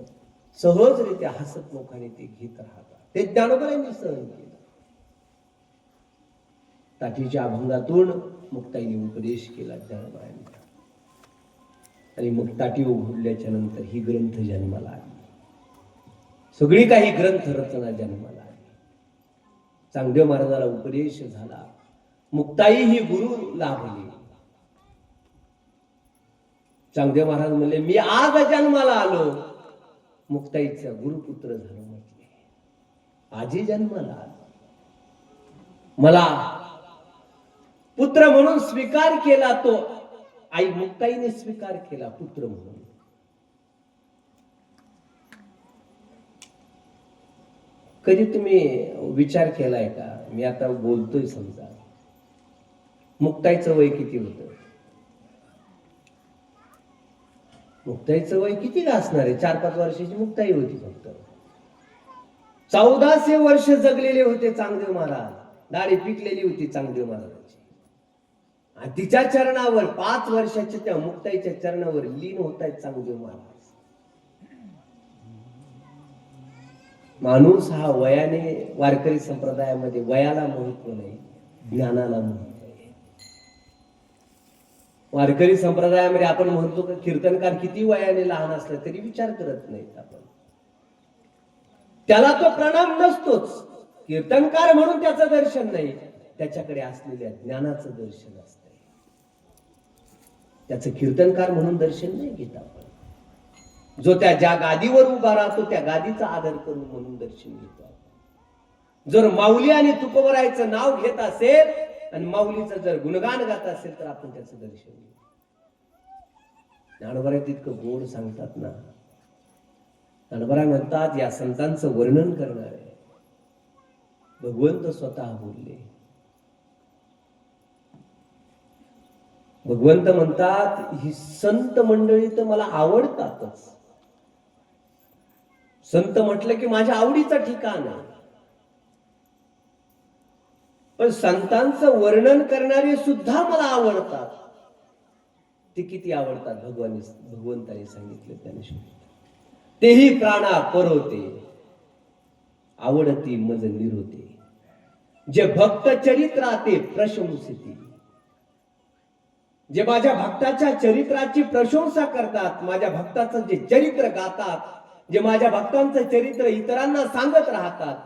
सहजरित्या हसत लोकांनी ते घेत राहतात. ते ज्ञानोबरायांनी सहन केलं. ताटीच्या अभंगातून मुक्ताईने उपदेश केला ज्ञानोबरायांनी. आणि मग ताटी उघडल्याच्या नंतर ही ग्रंथ जन्माला आली. सगळी काही ग्रंथ रचना जन्माला आली. चांगदेव महाराजाला उपदेश झाला. मुक्ताई ही गुरु लाभली. चांगदेव महाराज म्हणले, मी आज जन्माला आलो, मुक्ताईचा गुरुपुत्र झालो म्हटले. आजही जन्माला आलो, मला पुत्र म्हणून स्वीकार केला. तो आई मुक्ताईने स्वीकार केला पुत्र म्हणून. कधी तुम्ही विचार केलाय का? मी आता बोलतोय, समजा मुक्ताईचं वय किती होतं? मुक्ताईचं वय किती असणार आहे? 4-5 वर्षाची मुक्ताई होती फक्त. 1400 वर्ष जगलेले होते चांगदेव महाराज. दाढी पिकलेली होती चांगदेव महाराजांची. आणि तिच्या चरणावर 5 वर्षाच्या त्या मुक्ताईच्या चरणावर लीन होत आहेत चांगदेव महाराज. माणूस हा वयाने, वारकरी संप्रदायामध्ये वयाला महत्व नाही, ज्ञानाला महत्व आहे. वारकरी संप्रदायामध्ये आपण म्हणतो की कीर्तनकार किती वयाने लहान असला तरी विचार करत नाहीत आपण. त्याला तो प्रणाम नसतोच. कीर्तनकार म्हणून त्याचं दर्शन नाही, त्याच्याकडे असलेल्या ज्ञानाचं दर्शन असतंय. त्याचं कीर्तनकार म्हणून दर्शन नाही घेत आपण. जो त्या ज्या गादीवर उभा राहतो त्या गादीचा आदर करून म्हणून दर्शन घेतो. जर माऊली आणि तुकोबरायचं नाव घेत असेल आणि माऊलीचं जर गुणगान गात असेल तर आपण त्याचं दर्शन घेऊ. ज्ञानोबराय तितकं गोड सांगतात ना. ज्ञानोबराय म्हणतात, या संतांचं वर्णन करणार आहे भगवंत स्वतः बोलले. भगवंत म्हणतात, ही संत मंडळी तर मला आवडतातच. संत म्हटलं की माझ्या आवडीचं ठिकाण आहे. पण संतांचं वर्णन करणारे सुद्धा मला आवडतात. ते किती आवडतात? भगवंताने सांगितलं त्याने, तेही प्राणा परवते, आवडती मज निरोते, जे भक्त चरित्राते प्रशंसिती. जे माझ्या भक्ताच्या चरित्राची प्रशंसा करतात, माझ्या भक्ताचं जे चरित्र गातात, जे माझ्या भक्तांचं चरित्र इतरांना सांगत राहतात,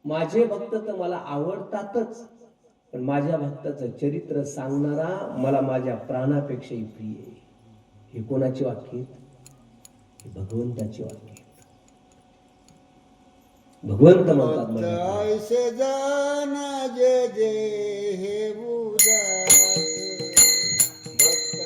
माझे भक्त तर मला आवडतातच, पण माझ्या भक्ताचं चरित्र सांगणारा मला माझ्या प्राणापेक्षाही प्रिय आहे. हे कोणाची वाक्य आहेत? हे भगवंताची वाक्य आहेत. भगवंत म्हणतात, ऐसे जाना जे जे हे उदास भक्त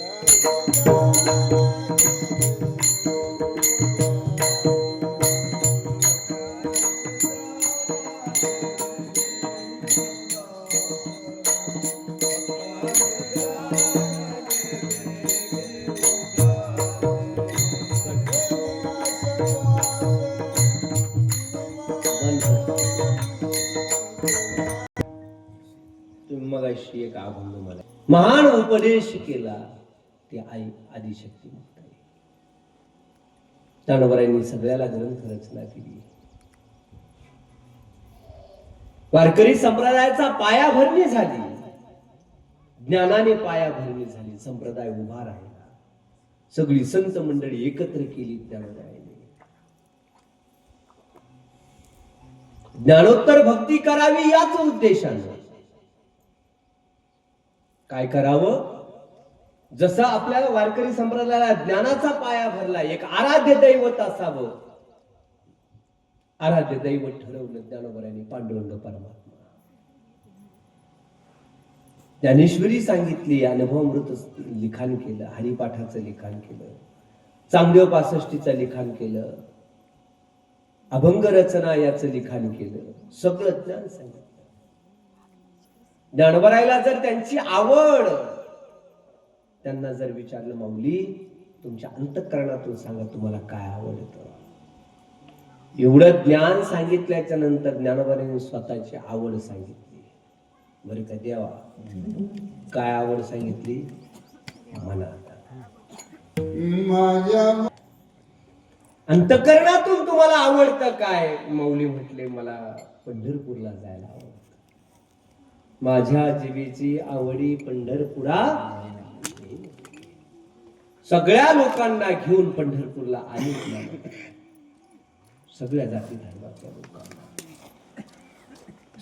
एक अभंग मला महान उपदेश केला ते आई आदिशक्ती मुक्ताई. ज्ञानोबारायांनी सगळ्याला ग्रंथ रचना केली. वारकरी संप्रदायाचा पायाभरणी झाली, ज्ञानाने पायाभरणी झाली, संप्रदाय उभा राहिला, सगळी संत मंडळी एकत्र केली ज्ञानोबारायांनी. ज्ञानोत्तर भक्ती करावी याच उद्देशाने काय करावं, जसं आपल्या वारकरी संप्रदायाला ज्ञानाचा पाया भरला, एक आराध्य दैवत असावं. आराध्य दैवत ठरवलं ज्ञानोबारायांनी पांडुरंग परमात्मा. ज्ञानेश्वरी सांगितली, अनुभवामृत लिखाण केलं, हरिपाठाचं लिखाण केलं, चांगदेव 65चं लिखाण केलं, अभंग रचना याचं लिखाण केलं, सगळं ज्ञान सांगितलं. ज्ञानोबारायला जर त्यांची आवड, त्यांना जर विचारलं, माऊली तुमच्या अंतःकरणातून सांगा तुम्हाला काय आवडतं. एवढं ज्ञान सांगितल्याच्या नंतर ज्ञानोबारायांनी स्वतःची आवड सांगितली. बरं का देवा, काय आवड सांगितली? मनात माझ्या अंतःकरणातून तुम्हाला आवडतं काय? माऊली म्हटले, मला पंढरपूरला जायला आवडतं. माझ्या जीवेची आवडी पंढरपुरा. सगळ्या लोकांना घेऊन पंढरपूरला आली, सगळ्या जाती धर्माच्या लोकांना.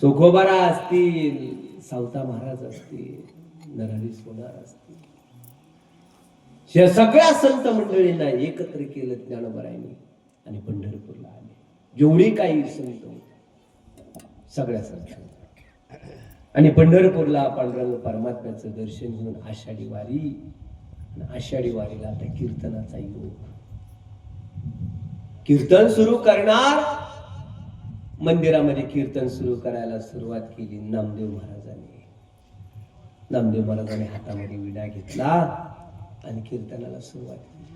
चोखोबारा असतील, सावता महाराज असतील, नरहरी सोनार असतील, सगळ्या संत मंडळींना एकत्र केलं ज्ञानोबारायांनी आणि पंढरपूरला आले. जेवढी काही संत होते सगळ्या संत, आणि पंढरपूरला पांडुरंग परमात्म्याचं दर्शन घेऊन आषाढी वारी. आषाढी वारीला आता कीर्तनाचा योग. कीर्तन सुरू करणार, मंदिरामध्ये कीर्तन सुरू करायला सुरुवात केली नामदेव महाराजांनी. नामदेव महाराजांनी हातामध्ये विडा घेतला आणि कीर्तनाला सुरुवात केली.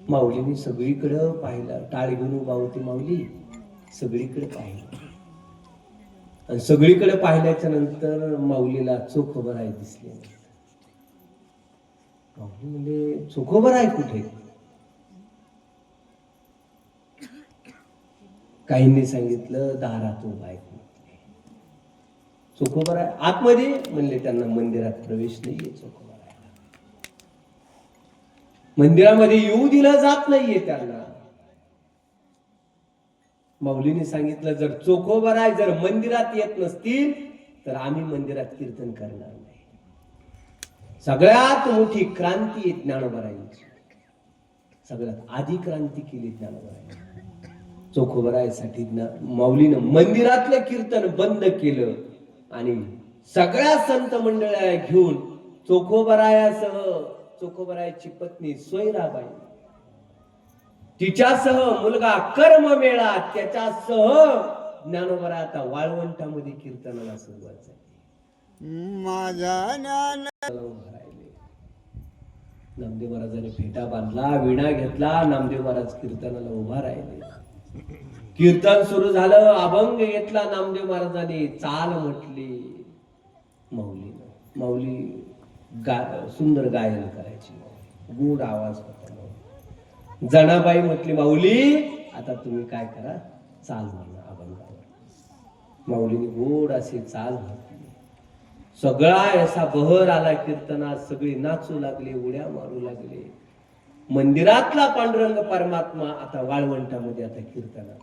माऊलीने सगळीकडे पाहिलं, टाळ घेऊन उभा होती माऊली, सगळीकडे पाहिलं. आणि सगळीकडे पाहिल्याच्या नंतर माऊलीला चोखोबराय दिसले. माऊली म्हणजे चोखोबराय कुठे? काहींनी सांगितलं दारात उभा आहे. चोखोबराय आतमध्ये म्हणले, त्यांना मंदिरात प्रवेश नाहीये. चोखोबरायला मंदिरामध्ये येऊ दिलं जात नाहीये त्यांना. माऊलीने सांगितलं, जर चोखोबराय जर मंदिरात येत नसतील तर आम्ही मंदिरात कीर्तन करणार नाही. सगळ्यात मोठी क्रांती आहे ज्ञानोबारायांची. सगळ्यात आधी क्रांती केली ज्ञानोबारायांनी. चोखोबरायसाठी माऊलीनं मंदिरातलं कीर्तन बंद केलं आणि सगळ्या संत मंडळाला घेऊन चोखोबरायासह, चोखोबरायाची पत्नी सोयराबाई, तिच्यासह मुलगा कर्ममेळा, त्याच्यासह ज्ञानोबराय आता वाळवंटामध्ये कीर्तनाला सुरुवात झाली. माझा ज्ञान नामदेव महाराजांनी फेटा बांधला, विणा घेतला, नामदेव महाराज कीर्तनाला उभा राहिले. कीर्तन सुरू झालं, अभंग घेतला नामदेव महाराजांनी, चाल म्हटली माऊलीनं. माऊली सुंदर गायन करायची, गोड आवाज होता. जनाबाई म्हटली, माऊली आता तुम्ही काय करा, चाल म्हणा अभंगावर. माऊलीने गोड असे चाल म्हटली. सगळा असा बहर आला कीर्तनात, सगळे नाचू लागले, उड्या मारू लागले. मंदिरातला पांडुरंग परमात्मा आता वाळवंटामध्ये आता कीर्तनात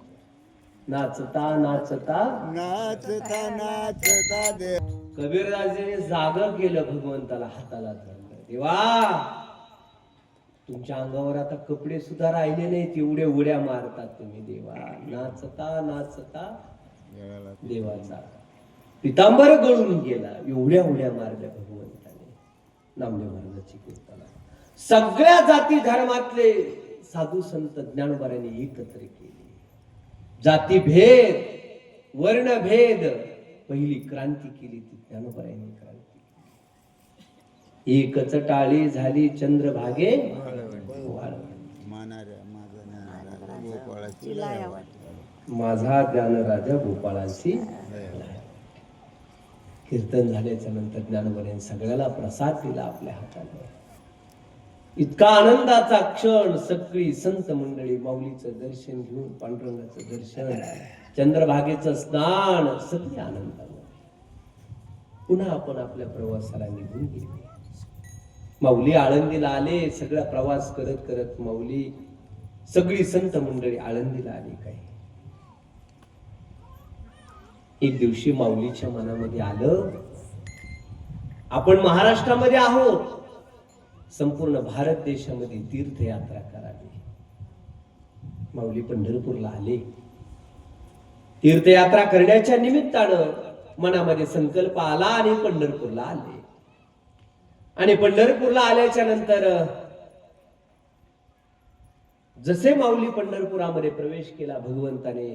नाचता नाचता नाचता नाचता दे. कबीरदासजीने जागं केलं भगवंताला, हाताला धरलं. देवा, तुमच्या अंगावर आता कपडे सुद्धा राहिले नाहीत, एवढे उड्या मारतात तुम्ही देवा. नाचता नाचता देवाचा पितांबर गळून गेला, एवढ्या उड्या मारल्या भगवंताने. नामदेव महाराजांची कीर्तना सगळ्या जाती धर्मातले साधू संत ज्ञानोबारायांनी एकत्र केले. जातीभेद, वर्णभेद, पहिली क्रांती केली ती ज्ञानोबारायांनी क्रांती. एकच टाळी झाली चंद्रभागे माझा ज्ञान राजा गोपाळाची. कीर्तन झाल्याच्या नंतर ज्ञानोबाने सगळ्याला प्रसाद दिला आपल्या हाताने. इतका आनंदाचा क्षण. सगळी संत मंडळी माऊलीचं दर्शन घेऊन, पांडुरंगाचं दर्शन, चंद्रभागेचं स्नान, सगळी आनंदाने. पुन्हा आपण आपल्या प्रवासाला निघून गेले. माऊली आळंदीला आले. सगळा प्रवास करत करत माऊली, सगळी संत मंडळी आळंदीला आली. काही एक दिवशी माऊलीच्या मनामध्ये आलं, आपण महाराष्ट्रामध्ये आहोत, संपूर्ण भारत देशामध्ये तीर्थयात्रा करावी. माऊली पंढरपूरला आले. तीर्थयात्रा करण्याच्या निमित्तानं मनामध्ये संकल्प आला आणि पंढरपूरला आले. आणि पंढरपूरला आल्याच्या नंतर जसे माऊली पंढरपुरामध्ये प्रवेश केला, भगवंताने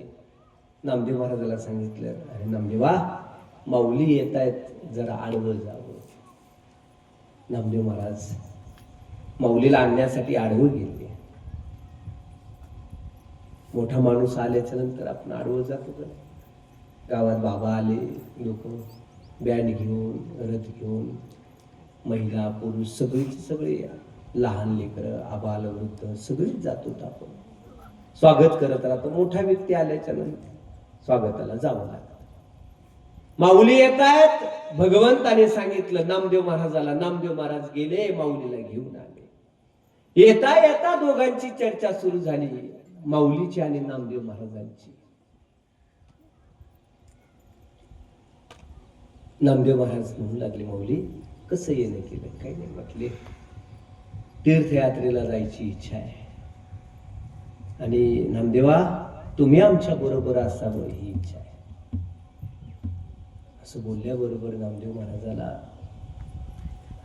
नामदेव महाराजाला सांगितलं, अरे नामदेवा, माऊली येत आहेत, जरा आडवं जावं. नामदेव महाराज माऊलीला आणण्यासाठी आडवं गेले. मोठा माणूस आल्याच्या नंतर आपण आडवं जातो का? गावात बाबा आले, लोक बँड घेऊन, रथ घेऊन, महिला पुरुष सगळे, लहान लेकरं, आबाल वृद्ध सगळीच जातो आपण, स्वागत करत राहतो. मोठा व्यक्ती आल्याच्या नंतर स्वागताला जावं लागतं. माऊली येत आहेत, भगवंताने सांगितलं नामदेव महाराजाला. नामदेव महाराज गेले, माऊलीला घेऊन आले. येता येता दोघांची चर्चा सुरू झाली, माऊलीची आणि नामदेव महाराजांची. नामदेव महाराज म्हणू लागले, माऊली कसं येणं केलं? काही नाही म्हटले, तीर्थयात्रेला जायची इच्छा आहे आणि नामदेवा तुम्ही आमच्या बरोबर असावं ही इच्छा आहे. असं बोलल्याबरोबर नामदेव महाराजाला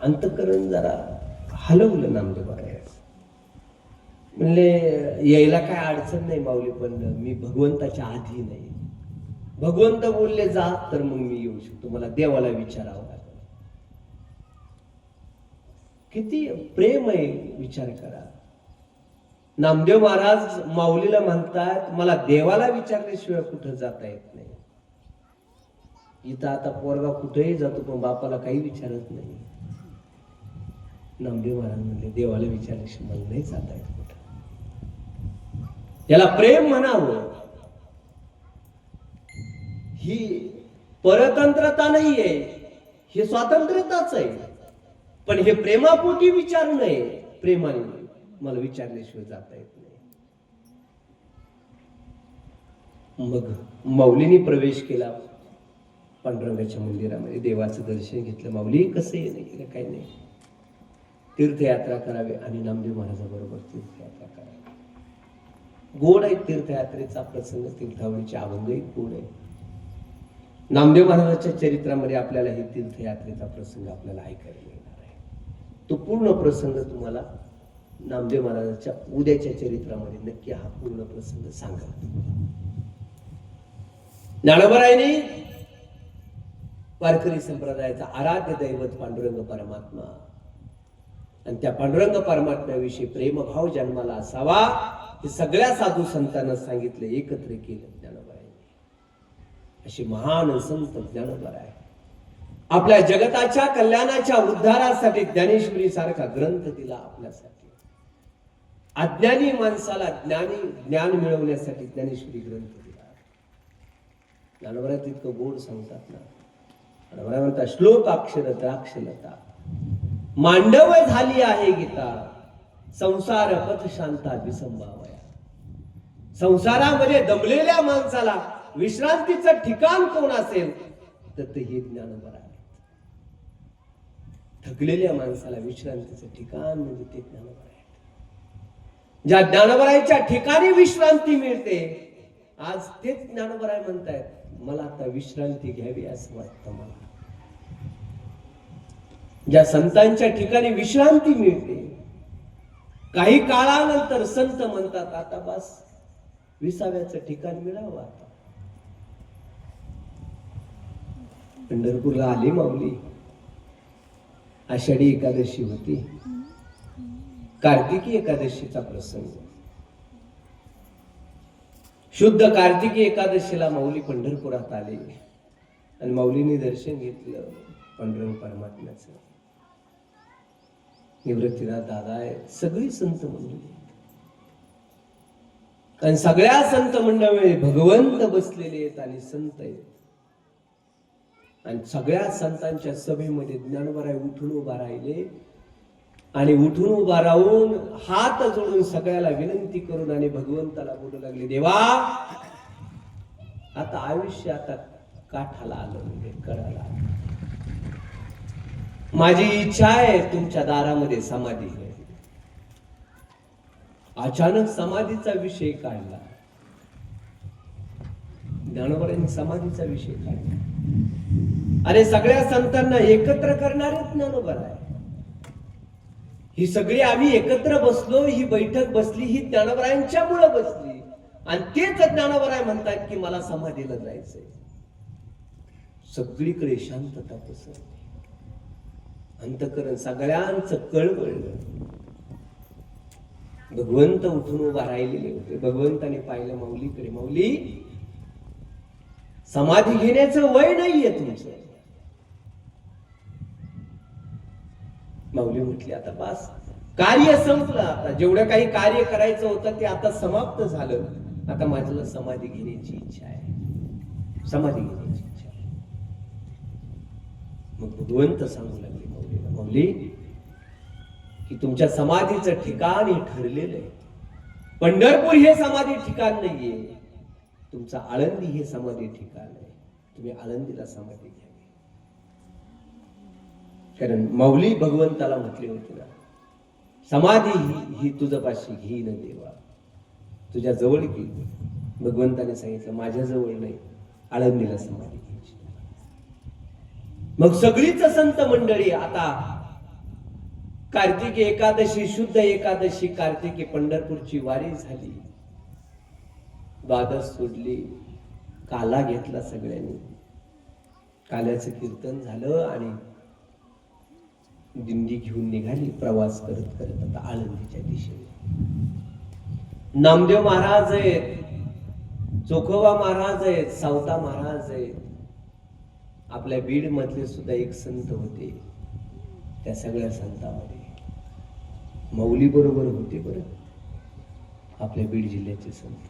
अंतःकरण जरा हलवलं. नामदेव महाराज म्हणले, यायला काय अडचण नाही माऊली, पण मी भगवंताच्या आधी नाही. भगवंत बोलले जा तर मग मी येऊ शकतो, मला देवाला विचारावं लागेल. किती प्रेम आहे, विचार करा. नामदेव महाराज माऊलीला म्हणतात, मला देवाला विचारल्याशिवाय कुठं जाता येत नाही. इथं आता पोरगा कुठेही जातो पण बापाला काही विचारत नाही. नामदेव महाराज म्हणले, देवाला विचारल्याशिवाय मला नाही जाता येत कुठं. याला प्रेम म्हणावं. ही परतंत्रता नाहीये, हे स्वातंत्र्यताच आहे. पण हे प्रेमापोटी विचारू नये. प्रेमाने मला विचारल्याशिवाय जाता येत नाही. मग माऊलीने प्रवेश केला पांडुरंगाच्या मंदिरामध्ये, देवाचं दर्शन घेतलं. माऊली कसं येणं केलं? काही नाही, तीर्थयात्रा करावी आणि नामदेव महाराजाबरोबर तीर्थयात्रा करावी. गोड आहे तीर्थयात्रेचा प्रसंग, तीर्थावळीचे अभंगही गोड आहे. नामदेव महाराजांच्या चरित्रामध्ये आपल्याला हे तीर्थयात्रेचा प्रसंग आपल्याला ऐकायला मिळणार आहे. तो पूर्ण प्रसंग तुम्हाला नामदेव महाराजांच्या उद्याच्या चरित्रामध्ये नक्की हा पूर्ण प्रसंग सांगा. ज्ञानोबारायांनी वारकरी संप्रदायाचा आराध्य दैवत पांडुरंग परमात्मा आणि त्या पांडुरंग परमात्म्याविषयी प्रेमभाव जन्माला असावा हे सगळ्या साधू संतांना सांगितलं, एकत्र केलं ज्ञानोबारायांनी. अशी महान संत ज्ञानोबाराय आपल्या जगताच्या कल्याणाच्या उद्धारासाठी ज्ञानेश्वरी सारखा ग्रंथ दिला आपल्यासाठी. अज्ञानी माणसाला ज्ञान मिळवण्यासाठी ज्ञानेश्वरी ग्रंथ दिला. ज्ञानोबराय तितकं गोड सांगतात ना. ज्ञानोबराय म्हणतात, श्लोक अक्षर द्राक्षलता मांडव झाली आहे गीता, संसार पथ शांता विसंभावया. संसारामध्ये दमलेल्या माणसाला विश्रांतीचं ठिकाण कोण असेल तर ते हे ज्ञानोबा आहेत. थकलेल्या माणसाला विश्रांतीचं ठिकाण म्हणजे ते ज्ञानोबा आहेत. ज्या ज्ञानोबाच्या ठिकाणी विश्रांती मिळते, आज तेच ज्ञानोबा म्हणतायत, मला आता विश्रांती घ्यावी असं वाटतं मला. ज्या संतांच्या ठिकाणी विश्रांती मिळते, काही काळानंतर संत म्हणतात, आता बस विसाव्याचं ठिकाण मिळावं. आता पंढरपूरला आली माऊली. आषाढी एकादशी होती, कार्तिकी एकादशीचा प्रसंग. शुद्ध कार्तिकी एकादशीला माऊली पंढरपुरात आले. आणि माऊलींनी दर्शन घेतलं पांडुरंग परमात्म्याचं. निवृत्तीनाथ दादा आहे, सगळी संत मंडळी आणि सगळ्या संत मंडळी भगवंत बसलेले आहेत आणि संत आहेत. आणि सगळ्या संतांच्या सभेमध्ये ज्ञानोबराय उठून उभा राहिले आणि उठून उभा राहून हात जोडून सगळ्याला विनंती करून आणि भगवंताला बोलू लागले, देवा आता आयुष्य आता काठाला आलं, म्हणजे कळाला आलं. माझी इच्छा आहे तुमच्या दारामध्ये समाधी घ्यायची. अचानक समाधीचा विषय काढला. ज्ञानोबरांनी समाधीचा विषय काढला. अरे सगळ्या संतांना एकत्र करणारे ज्ञानोबराय. ही सगळी आम्ही एकत्र बसलो, ही बैठक बसली ही ज्ञानोबरायांच्यामुळे बसली. आणि तेच ज्ञानोबराय म्हणतात की मला समाधीला जायचंय. सगळीकडे शांतता पसरली. अंतःकरण सगळ्यांचं कळवळलं. भगवंत उठून उभा राहिलेले होते. भगवंताने पाहिलं माऊलीकडे, माऊली समाधी घेण्याचं वय नाहीये तुमचं. माऊली म्हटली आता बस, कार्य संपलं. आता जेवढं काही कार्य करायचं होतं ते आता समाप्त झालं. आता माझ्याला समाधी घेण्याची इच्छा आहे, समाधी घेण्याची इच्छा आहे. मग भगवंत सांगू लागले माऊलीला, माऊली की तुमच्या समाधीचं ठिकाण हे ठरलेलं आहे. पंढरपूर हे समाधी ठिकाण नाहीये, तुमचं आळंदी हे समाधी ठिकाण आहे. तुम्ही आळंदीला समाधी घ्यावी. कारण माऊली भगवंताला म्हटले होते ना, समाधी ही तुझपाशी घेईन देवा, तुझ्या जवळ घेईन. भगवंताने सांगितलं माझ्या जवळ नाही, आळंदीला समाधी घ्यायची. मग सगळीच संत मंडळी आता कार्तिकी एकादशी, शुद्ध एकादशी कार्तिकी पंढरपूरची वारी झाली. द्वादश सोडली, काला घेतला सगळ्यांनी. काल्याचं कीर्तन झालं आणि दिंडी घेऊन निघाली प्रवास करत करत आता आळंदीच्या दिशेने. नामदेव महाराज आहेत, चोखोबा महाराज आहेत, सावता महाराज आहेत. आपल्या बीड मधले सुद्धा एक संत होते. त्या सगळ्या संतांमध्ये माऊली बरोबर होते. बरं, आपल्या बीड जिल्ह्याचे संत,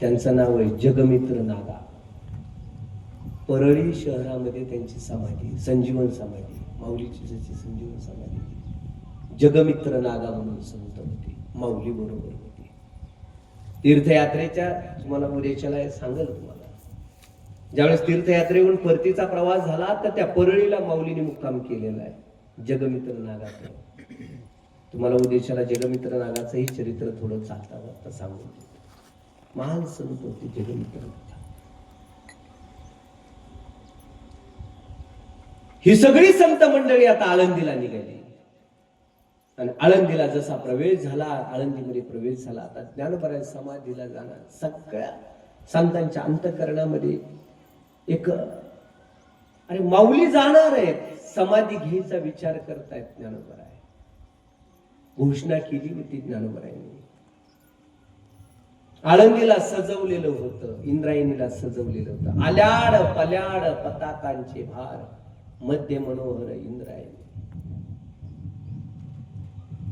त्यांचं नाव आहे जगमित्र नागा. परळी शहरामध्ये त्यांची समाधी, संजीवन समाधी, माऊलीची जशी संजीवन समाधी, जगमित्र नागा म्हणून संत होते, माऊली बरोबर होते. तीर्थयात्रेच्या तुम्हाला उद्याच्याला सांगेल तुम्हाला, ज्यावेळेस तीर्थयात्रेहून परतीचा प्रवास झाला तर त्या परळीला माऊलीने मुक्काम केलेला आहे जगमित्र नागाचं. तुम्हाला उद्याच्याला जगमित्र नागाचंही चरित्र थोडं चालता जाता सांगून. महान संत होते जगमित्र नागा. ही सगळी संत मंडळी आता आळंदीला निघाली. आणि आळंदीला जसा प्रवेश झाला, आळंदीमध्ये प्रवेश झाला, आता ज्ञानोबराय समाधीला जाणार. सगळ्या संतांच्या अंतःकरणामध्ये एक, अरे माऊली जाणार आहेत, समाधी घ्यायचा विचार करतायत ज्ञानोबराय. घोषणा केली होती ज्ञानोबरायांनी. आळंदीला सजवलेलं होतं, इंद्रायणीला सजवलेलं होतं. आल्याड पल्याड पताकांचे भार, मध्य मनोहर इंद्रायणी.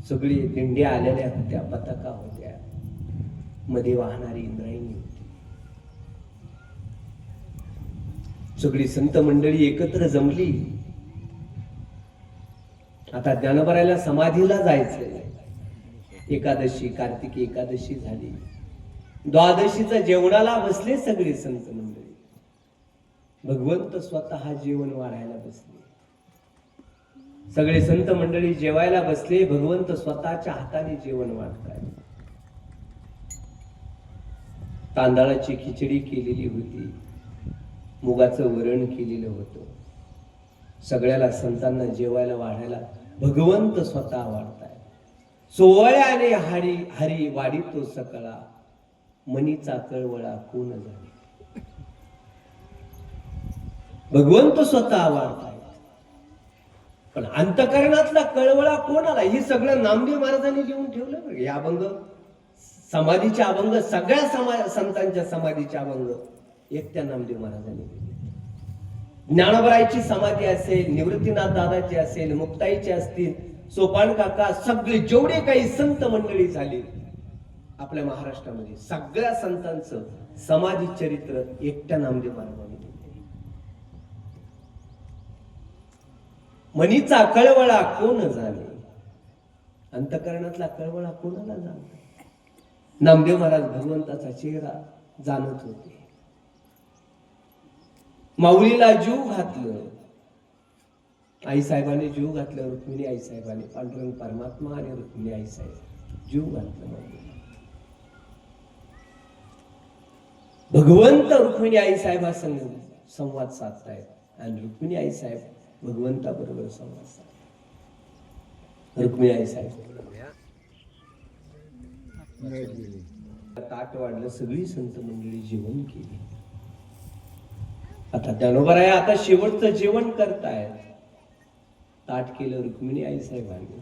सगळी दिंड्या आलेल्या होत्या, पताका होत्या, मध्ये वाहणारी इंद्रायणी होती. सगळी संत मंडळी एकत्र जमली. आता ज्ञानोबरायला समाधीला जायचंय. एकादशी, कार्तिकी एकादशी झाली. द्वादशीचा जेवणाला बसले सगळे संत मंडळी. भगवंत स्वतः जेवण वाढायला बसले. सगळे संत मंडळी जेवायला बसले. भगवंत स्वतःच्या हाताने जेवण वाढताय. तांदळाची खिचडी केलेली होती, मुगाचं वरण केलेलं होतं. सगळ्याला संतांना जेवायला वाढायला भगवंत स्वतः वाढताय. सोहळ्याने हरी हरी वाढितो सकळा, मनीचा कळवळा कोण झाली. भगवंत स्वतः वाढताय. पण अंतकरणातला कळवळा कोणाला, हे सगळं नामदेव महाराजांनी घेऊन ठेवलं. हे अभंग, समाधीचे अभंग, सगळ्या संतांच्या समाधीचे अभंग एकट्या नामदेव महाराजांनी दिले. ज्ञानोबरायची समाधी असेल, निवृत्तीनाथ दादाची असेल, मुक्ताईची असतील, सोपान काका, सगळे जेवढे काही संत मंडळी झाली आपल्या महाराष्ट्रामध्ये, सगळ्या संतांचं समाधी चरित्र एकट्या नामदेव महाराजांनी लिहिलंय. मनीचा कळवळा कोण जाणे, अंतकरणातला कळवळा कोणाला जाणतो? नामदेव महाराज भगवंताचा चेहरा जाणत होते. माऊलीला जीव घातलं, आईसाहेबांनी जीव घातलं, रुक्मिणी आईसाहेबांनी, पांडुरंग परमात्मा आणि रुक्मिणी आईसाहेब जीव घातलं माऊलीला. भगवंत रुक्मिणी आईसाहेबांसंग संवाद साधतायत आणि रुक्मिणी आईसाहेब भगवंताबरोबर संवाद साधतात. रुक्मिणी आईसाहेब ताट वाढलं, सगळी संत मंडळी जेवण केली. आता ज्ञानोबराय आता शेवटचं जेवण करतायत. ताट केलं रुक्मिणी आईसाहेबांनी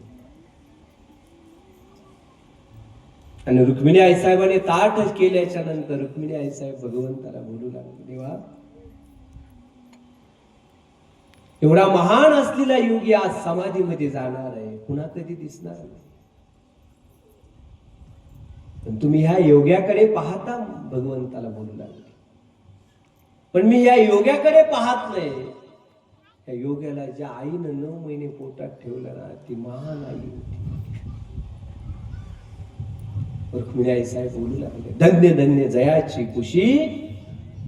आणि रुक्मिणी आईसाहेबांनी ताट केल्याच्या नंतर रुक्मिणी आईसाहेब भगवंताला बोलू लागले, देवा एवढा महान असलेला योगी आज समाधीमध्ये जाणार आहे, पुन्हा कधी दिसणार नाही. पण तुम्ही ह्या योग्याकडे पाहता, भगवंताला बोलू लागले. पण मी या योग्याकडे पाहत नाही. या योग्याला ज्या आईनं 9 महिने पोटात ठेवलं ना, ती महान आई होती. रुक्मिणी आई साहेब बोलू लागले, धन्य धन्य जयाची कुशी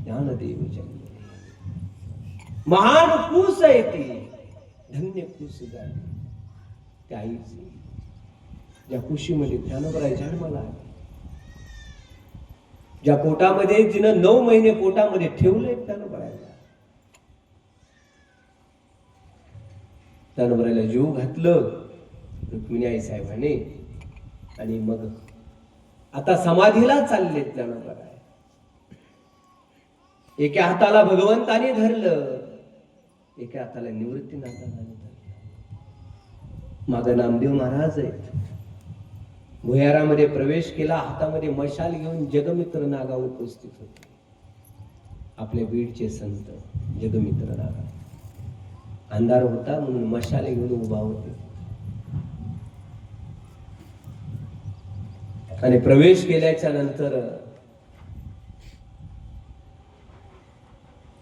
ज्ञानदेव जन्मले. महान कुस आहे ती, धन्य कुस झाली त्या आईची, ज्या कुशीमध्ये ज्ञानोबराय जन्माला आले, ज्या पोटामध्ये जिनं 9 महिने पोटामध्ये ठेवले ज्ञानोबरायला. ज्ञानोबरायला जीव घातलं रुक्मिणी आई साहेबांनी आणि मग आता समाधीला चालले ज्ञानोबराय. एका हाताला भगवंताने धरलं, एका हाताला निवृत्तीनाथाने धरलं. मागं नामदेव महाराज आहेत. भुयारामध्ये प्रवेश केला, हातामध्ये मशाल घेऊन जगमित्र नागा उपस्थित होते. आपल्या बीडचे संत जगमित्र नागा. अंधार होता म्हणून मशाल घेऊन उभा होते आणि प्रवेश केल्याच्या नंतर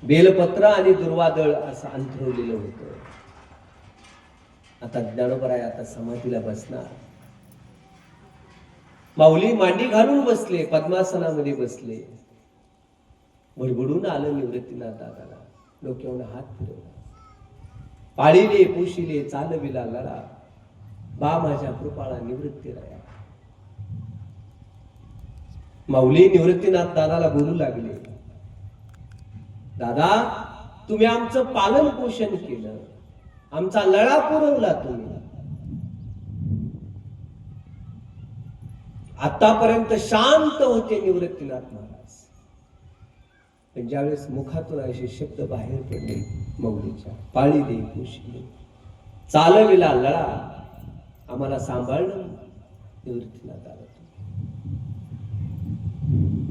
बेलपत्र आणि दुर्वादळ असं अंथरवलेलं होतं. आता ज्ञानोबराय आता समाधीला बसणार. माऊली मांडी घालून बसले, पद्मासनामध्ये बसले. बडबडून आलं निवृत्तीनाथ दादाला, डोक्यावर हात फिरवला. पाळीले पोशिले चालविला लळा, बा माझ्या कृपाळा निवृत्ती राया. माऊली निवृत्तीनाथ दादाला बोलू लागले, दादा तुम्ही आमचं पालन पोषण केलं, आमचा लळा पुरवला तुम्ही. आतापर्यंत शांत होते निवृत्तीनाथ महाराज, पण ज्यावेळेस मुखातून असे शब्द बाहेर पडले माऊलीच्या, पाळीले पोशिले चालविला लळा, आम्हाला सांभाळलं निवृत्तीनाथ दादा.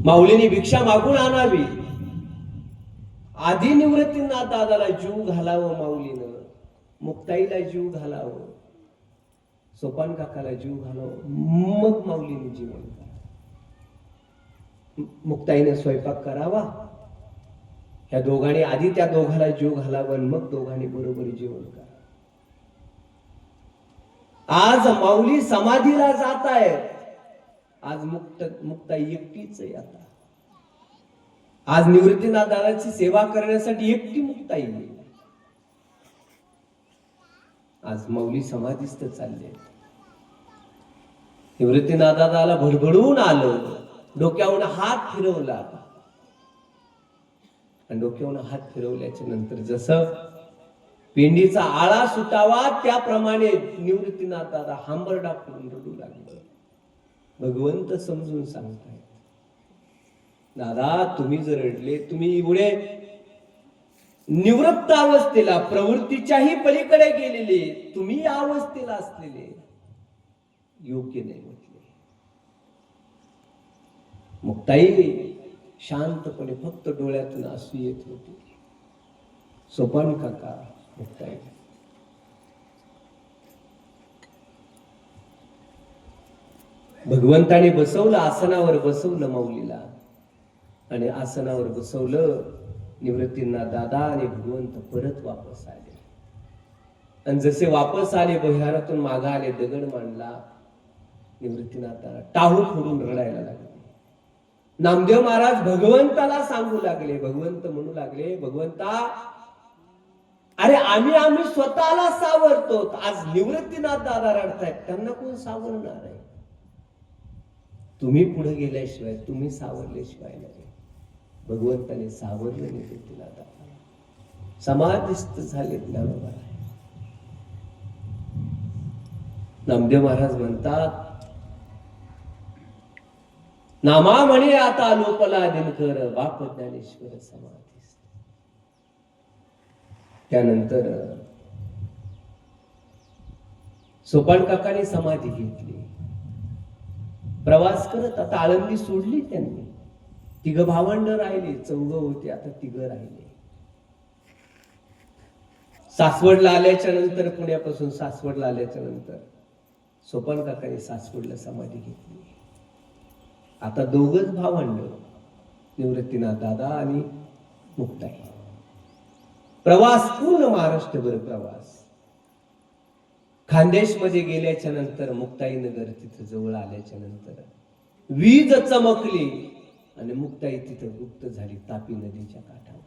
माऊलीने भिक्षा मागून आणावी, आधी निवृत्तीनाथ दादाला जीव घालावं माऊलीनं, मुक्ताईला जीव घालावं, सोपान काकाला जीव घालावं, मग माऊलीने जीवन करावं. मुक्ताईने स्वयंपाक करावा, ह्या दोघांनी आधी त्या दोघाला जीव घालावा, मग दोघांनी बरोबर जेवण करावं. आज माऊली समाधीला जात आहे, आज मुक्ताई एकटीच आहे. आता आज निवृत्तीनाथ दादाची सेवा करण्यासाठी एकटी मुक्ताई आहे. आज माऊली समाधीस्थ चालले. निवृत्तीनाथ दादाला भडभडून आलं, डोक्यावरून हात फिरवला आणि डोक्यावरून हात फिरवल्याच्या नंतर जसं पेंडीचा आळा सुटावा त्याप्रमाणे निवृत्तीनाथ दादा हांबरडा करून रडू लागले. भगवंत समजून सांगताय, दादा तुम्ही जर रडले, तुम्ही एवढे निवृत्त अवस्थेला, प्रवृत्तीच्याही पलीकडे गेलेले, तुम्ही या अवस्थेला असलेले योग्य नाही म्हटले. मुक्ताई शांतपणे फक्त डोळ्यातून अश्रू येत होते. सोपान काका, मुक्ताई. भगवंताने बसवलं, आसनावर बसवलं माऊलीला आणि आसनावर बसवलं. निवृत्तीनाथ दादा आणि भगवंत परत वापस आले आणि जसे वापस आले भुयारातून मागा आले, दगड मांडला. निवृत्तीनाथाला टाहू फोडून रडायला लागले. नामदेव महाराज भगवंताला सांगू लागले, भगवंत म्हणू लागले, भगवंता अरे आम्ही स्वतःला सावरतो, आज निवृत्तीनाथ दादा रडतायत, त्यांना कोण सावरणार आहे? तुम्ही पुढे गेल्याशिवाय, तुम्ही सावरल्याशिवाय नाही. भगवंताने सावरलं निवृत्तीनाथ दादा, समाधिस्थ झाले ज्ञानोबा. नामदेव महाराज म्हणतात, नामा म्हणे आता लोपला दिनकर, बाप ज्ञानेश्वर समाधीस्थ. त्यानंतर सोपान काकाने समाधी घेतली. प्रवास करत आता आळंदी सोडली त्यांनी. 3 भावंड राहिले, 4 होते, आता 3 राहिले. सासवडला आल्याच्या नंतर, पुण्यापासून सासवडला आल्याच्या नंतर सोपान काकाने सासवडला समाधी घेतली. आता 2च भावंड, निवृत्तीनाथ दादा आणि मुक्ताई. प्रवास पूर्ण महाराष्ट्रभर प्रवास. खानदेश मध्ये गेल्याच्या नंतर मुक्ताई नगर तिथं जवळ आल्याच्या नंतर वीज चमकली आणि मुक्ताई तिथं गुप्त झाली तापी नदीच्या काठावर.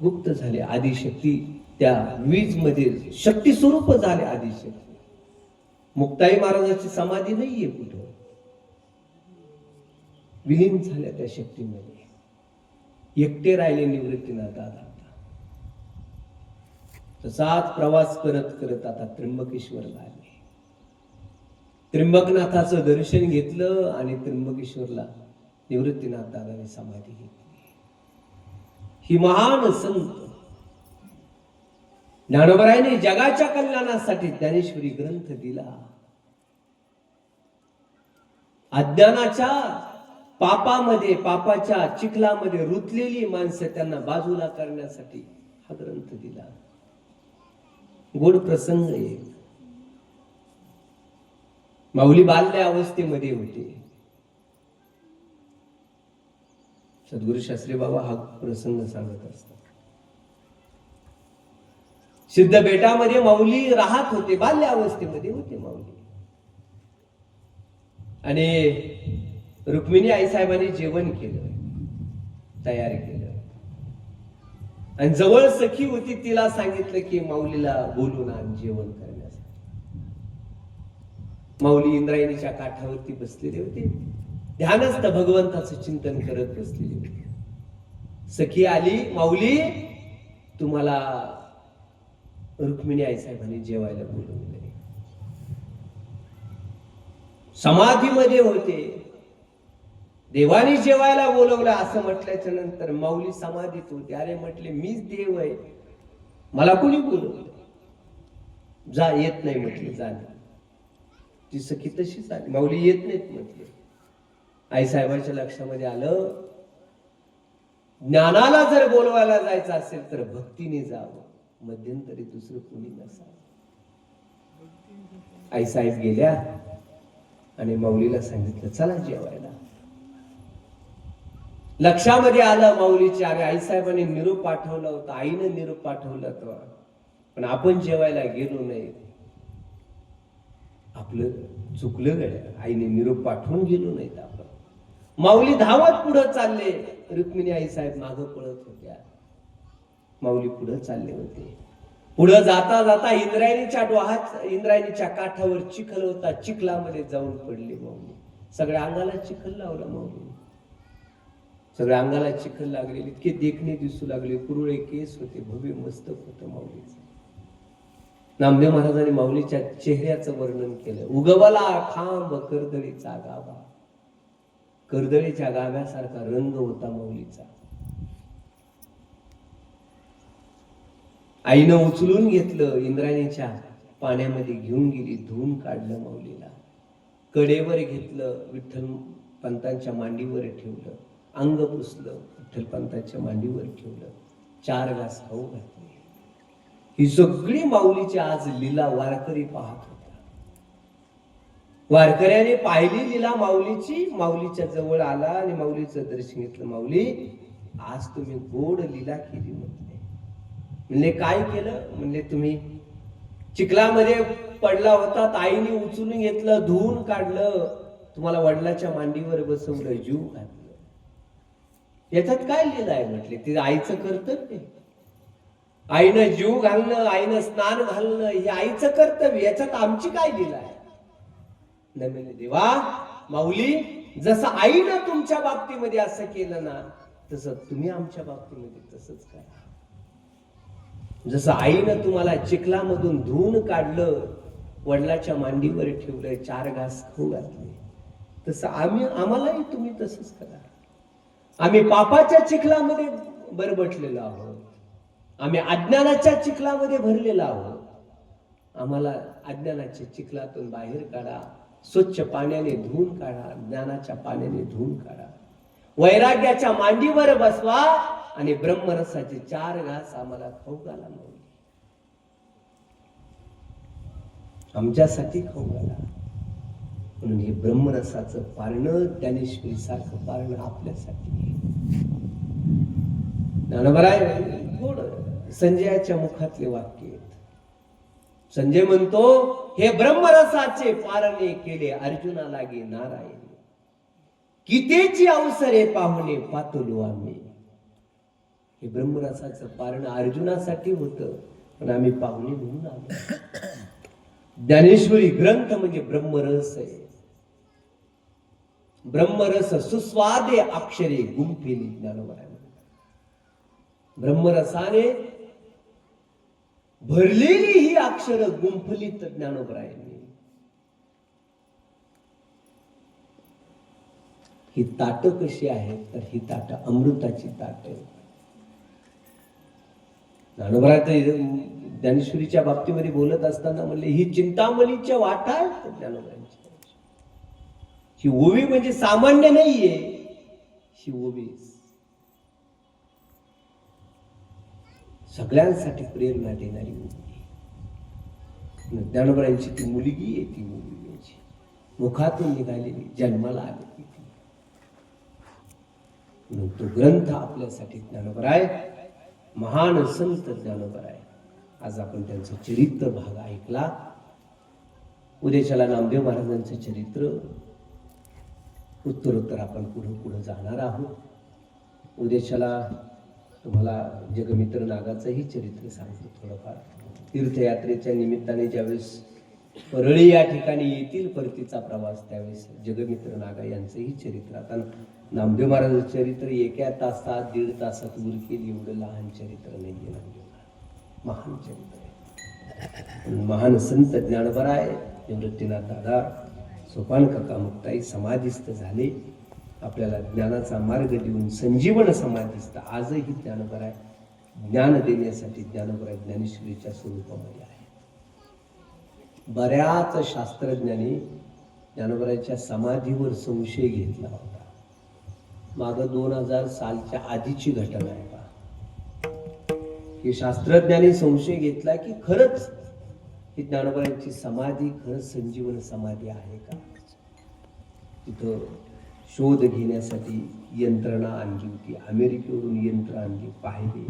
गुप्त झाले. आदिशक्ती त्या वीज मध्ये शक्ती स्वरूप झाले आदिशक्ती. मुक्ताई महाराजाची समाधी नाहीये कुठं, विलीन झाल्या त्या शक्तीमध्ये. एकटे राहिले निवृत्तीनाथ दादा. तसाच प्रवास करत करत आता त्र्यंबकेश्वरला आले. त्र्यंबकनाथाचं दर्शन घेतलं आणि त्र्यंबकेश्वरला निवृत्तीनाथ दादाने समाधी घेतली. ही महान संत ज्ञानोबरायाने जगाच्या कल्याणासाठी ज्ञानेश्वरी ग्रंथ दिला. अज्ञानाच्या पापामध्ये, पापाच्या चिखलामध्ये रुतलेली माणसं त्यांना बाजूला करण्यासाठी हा ग्रंथ दिला. गोड प्रसंग आहे. माऊली बाल्य अवस्थेमध्ये होते. सद्गुरु शास्त्री बाबा हा प्रसंग सांगत असतात. सिद्ध बेटामध्ये माऊली राहत होते, बाल्य अवस्थेमध्ये होते माऊली. आणि रुक्मिणी आईसाहेबांनी जेवण केलं, तयार केलं आणि जवळ सखी होती, तिला सांगितलं की माऊलीला बोलून आण जेवण करण्यासाठी. माऊली इंद्रायणीच्या काठावरती बसलेले होते, ध्यानस्थ भगवंताचं चिंतन करत बसलेले होते. सखी आली, माऊली तुम्हाला रुक्मिणी आईसाहेबांनी जेवायला बोलवले. समाधीमध्ये होते, देवानी जेवायला बोलवलं असं म्हटल्याच्या नंतर माऊली समाधीत होती. अरे म्हटले मीच देव आहे, मला कोणी बोलवलं? जा, येत नाही म्हटले, जा. ती सखी तशीच आली, माऊली येत नाहीत म्हटले. आईसाहेबांच्या लक्षामध्ये आलं, ज्ञानाला जर बोलवायला जायचं असेल तर भक्तीने जावं, मध्यंतरी दुसरं कोणी नसावं. आईसाहेब गेल्या आणि माऊलीला सांगितलं चला जेवायला. लक्षामध्ये आलं माऊलीच्या, अरे आईसाहेबांनी निरोप पाठवला होता, आईनं निरोप पाठवला होता, पण आपण जेवायला गेलो नाही. आपलं चुकलं गड्या, आईने निरोप पाठवून गेलो नाहीत आपण. माऊली धावत पुढे चालले, रुक्मिणी आईसाहेब मागं पळत होत्या. माऊली पुढे चालले होते. पुढे जाता जाता इंद्रायणीच्या काठावर चिखल होता, चिखलामध्ये जाऊन पडले माऊली. सगळ्या अंगाला चिखल लावला माऊली. सगळ्या अंगाला चिखल लागले, इतके देखणे दिसू लागले, कुरळे केस होते, भव्य मस्तक होतं माऊलीचं. नामदेव महाराजांनी माऊलीच्या चेहऱ्याचं वर्णन केलं. उगवला खांब कर्दळीचा गाभा. कर्दळीच्या गाभ्यासारखा रंग होता माऊलीचा. आईनं उचलून घेतलं, इंद्रायणीच्या पाण्यामध्ये घेऊन गेली, धुवून काढलं माऊलीला. कडेवर घेतलं, विठ्ठल पंतांच्या मांडीवर ठेवलं, अंग पुसलं, विठ्ठलपंतांच्या मांडीवर ठेवलं, 4 घास खाऊ घातले. ही सगळी माऊलीची आज लीला वारकरी पाहत होता. वारकऱ्याने पाहिली लीला माऊलीची, माऊलीच्या जवळ आला आणि माऊलीचं दर्शन घेतलं. माऊली, आज तुम्ही गोड लीला केली म्हटले. म्हणले काय केलं? म्हणले तुम्ही चिखलामध्ये पडला होता, आईने उचलून घेतलं, धुवून काढलं, तुम्हाला वडिलाच्या मांडीवर बसवलं, जीव घातलं. याच्यात काय लिहिलं आहे म्हटले? ते आईचं कर्तव्य. आईनं जीव घालणं, आईनं स्नान घालणं हे आईचं कर्तव्य, याच्यात आमची काय लिहिलं आहे? नाही म्हणले, देवा माऊली, जसं आईनं तुमच्या बाबतीमध्ये असं केलं ना, तसं तुम्ही आमच्या बाबतीमध्ये तसंच करा. जसं आईनं तुम्हाला चिखलामधून धुवून काढलं, वडिलाच्या मांडीवर ठेवलंय, 4 घास खाऊ घातले, तसं आम्हालाही तुम्ही तसंच करा. आम्ही पापाच्या चिखलामध्ये बरबटलेलो आहोत, आम्ही अज्ञानाच्या चिखलामध्ये भरलेलो आहोत. आम्हाला अज्ञानाच्या चिखलातून बाहेर काढा, स्वच्छ पाण्याने धुवून काढा, ज्ञानाच्या पाण्याने धुवून काढा, वैराग्याच्या मांडीवर बसवा आणि ब्रह्मरसाचे 4 घास आम्हाला खाऊ घाला. आमच्यासाठी खाऊ घाला. म्हणून हे ब्रह्मरसाचं पारणं, ज्ञानेश्वरी सारखं पारणं आपल्यासाठी. ज्ञानोबराय गोड संजयाच्या मुखातले वाक्य आहेत. संजय म्हणतो, हे ब्रह्मरसाचे पारणे केले अर्जुना लागे नारायण, कितीची अवसरे पाहुणे पातलो आम्ही. हे ब्रह्मरसाचं पारण अर्जुनासाठी होतं, पण आम्ही पाहुणे म्हणून आलो. ज्ञानेश्वरी ग्रंथ म्हणजे ब्रह्मरस आहे. ब्रह्मरस सुस्वादे अक्षरे गुंफिली ज्ञानोबराय. ब्रह्मरसाने भरलेली ही अक्षर गुंफलीत ज्ञानोबरायांनी. ही ताट कशी आहेत? तर ही ताट अमृताची ताट आहे. ज्ञानोबराय ज्ञानेश्वरीच्या बाबतीमध्ये बोलत असताना म्हणले, ही चिंतामणीच्या वाटा आहेत ज्ञानोबरायांची. ही ओवी म्हणजे सामान्य नाहीये, ही ओवी सगळ्यांसाठी प्रेरणा देणारी ओवी. ज्ञानोबरायांची ती मुलगी आहे, ती ओवी यांची मुखातून निघालेली, जन्माला आलेली ती. तो ग्रंथ आपल्यासाठी ज्ञानोबराय, महान संत ज्ञानोबराय. आज आपण त्यांचं चरित्र भाग ऐकला. उद्याच्याला नामदेव महाराजांचं चरित्र उत्तरोत्तर आपण पुढे जाणार आहोत. उद्याच्याला तुम्हाला जगमित्र नागाचंही चरित्र सांगतो थोडंफार. तीर्थयात्रेच्या निमित्ताने ज्यावेळेस परळी या ठिकाणी येतील परतीचा प्रवास, त्यावेळेस जगमित्र नागा यांचंही चरित्र. आता नामदेव महाराजांचं चरित्र 1 तासात 1.5 तासात उरकेल एवढं लहान चरित्र नाहीये. नामदेव महान चरित्र आहे. महान संत ज्ञानोबराय निवृत्तीनाथ दादा, सोपान काका मुक्ताई समाधिस्थ झाले. आपल्याला ज्ञानाचा मार्ग देऊन संजीवन समाधिस्थ आजही ज्ञानोबराय ज्ञान देण्यासाठी ज्ञानोबराय ज्ञानेश्वरीच्या स्वरूपामध्ये आहे. बऱ्याच शास्त्रज्ञांनी ज्ञानोबरायच्या समाधीवर संशय घेतला होता. माग 2000 सालच्या आधीची घटना आहे पहा. हे शास्त्रज्ञांनी संशय घेतला की खरंच ही ज्ञानोबरायांची समाधी खरंच संजीवन समाधी आहे का. तिथं शोध घेण्यासाठी यंत्रणा आणली होती, अमेरिकेवरून यंत्र आणली, पाहिले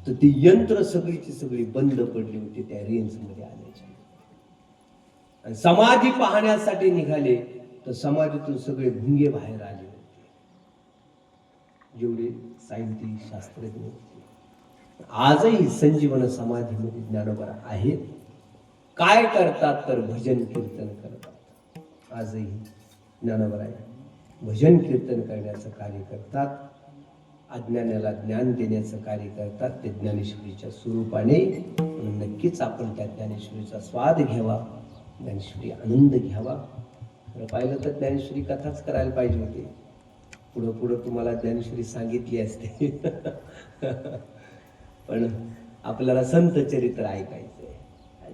तर ती यंत्र सगळीची सगळी बंद पडली होती त्या रेंजमध्ये आल्याच्या. आणि समाधी पाहण्यासाठी निघाले तर समाधीतून सगळे भुंगे बाहेर आले होते, जेवढे सायंटिस्ट शास्त्रज्ञ होते. आजही संजीवन समाधीमध्ये ज्ञानोबा आहेत. काय करतात तर भजन कीर्तन करतात. आजही ज्ञानोबराय भजन कीर्तन करण्याचं कार्य करतात, अज्ञानाला ज्ञान देण्याचं कार्य करतात ते ज्ञानेश्वरीच्या स्वरूपाने. नक्कीच आपण त्या ज्ञानेश्वरीचा स्वाद घ्यावा, ज्ञानेश्वरी आनंद घ्यावा. खरं पाहिलं तर ज्ञानेश्वरी कथाच करायला पाहिजे होती. पुढं पुढं तुम्हाला ज्ञानेश्वरी सांगितली असते पण आपल्याला संत चरित्र ऐकायचंय.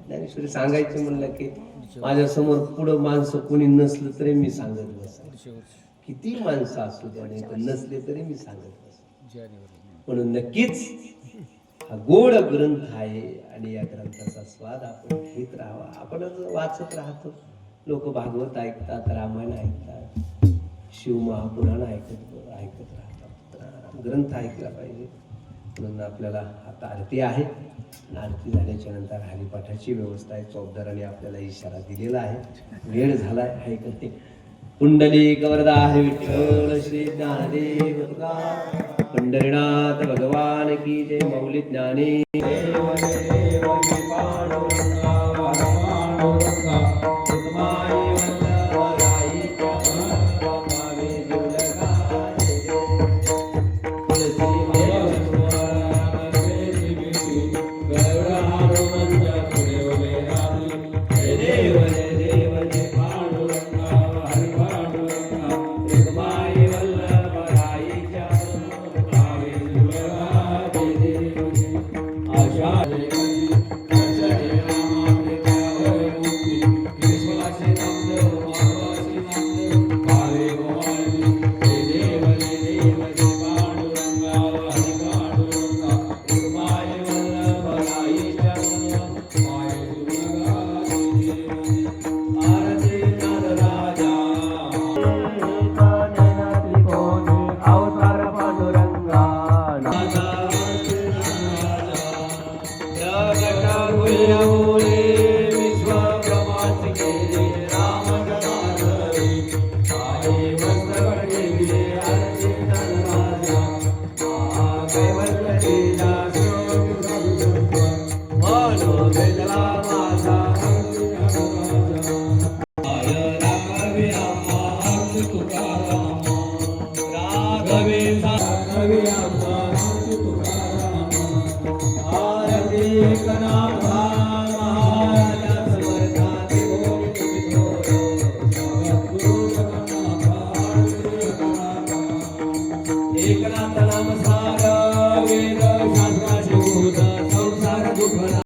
ज्ञानेश्वरी सांगायचं म्हणलं की माझ्या समोर पुढं माणसं कोणी नसलं तरी मी सांगत बस, किती माणसं असू द्या, नाही तर नसले तरी मी सांगत बस. म्हणून नक्कीच हा गोड ग्रंथ आहे आणि या ग्रंथाचा स्वाद आपण घेत राहावा. आपणच वाचत राहतो, लोक भागवत ऐकतात, रामायण ऐकतात, शिवमहापुराण ऐकत राहतात. ग्रंथ ऐकला पाहिजे. म्हणून आपल्याला आता आरती आहे, आरती झाल्याच्या नंतर हरिपाठाची व्यवस्था आहे. चौबदाराने आपल्याला इशारा दिलेला आहे, वेळ झालाय आहे करते. पुंडलिक वरदा हरी विठ्ठल श्री ज्ञानदेव तुकाराम, पंढरीनाथ भगवान की जय. मौली ज्ञानी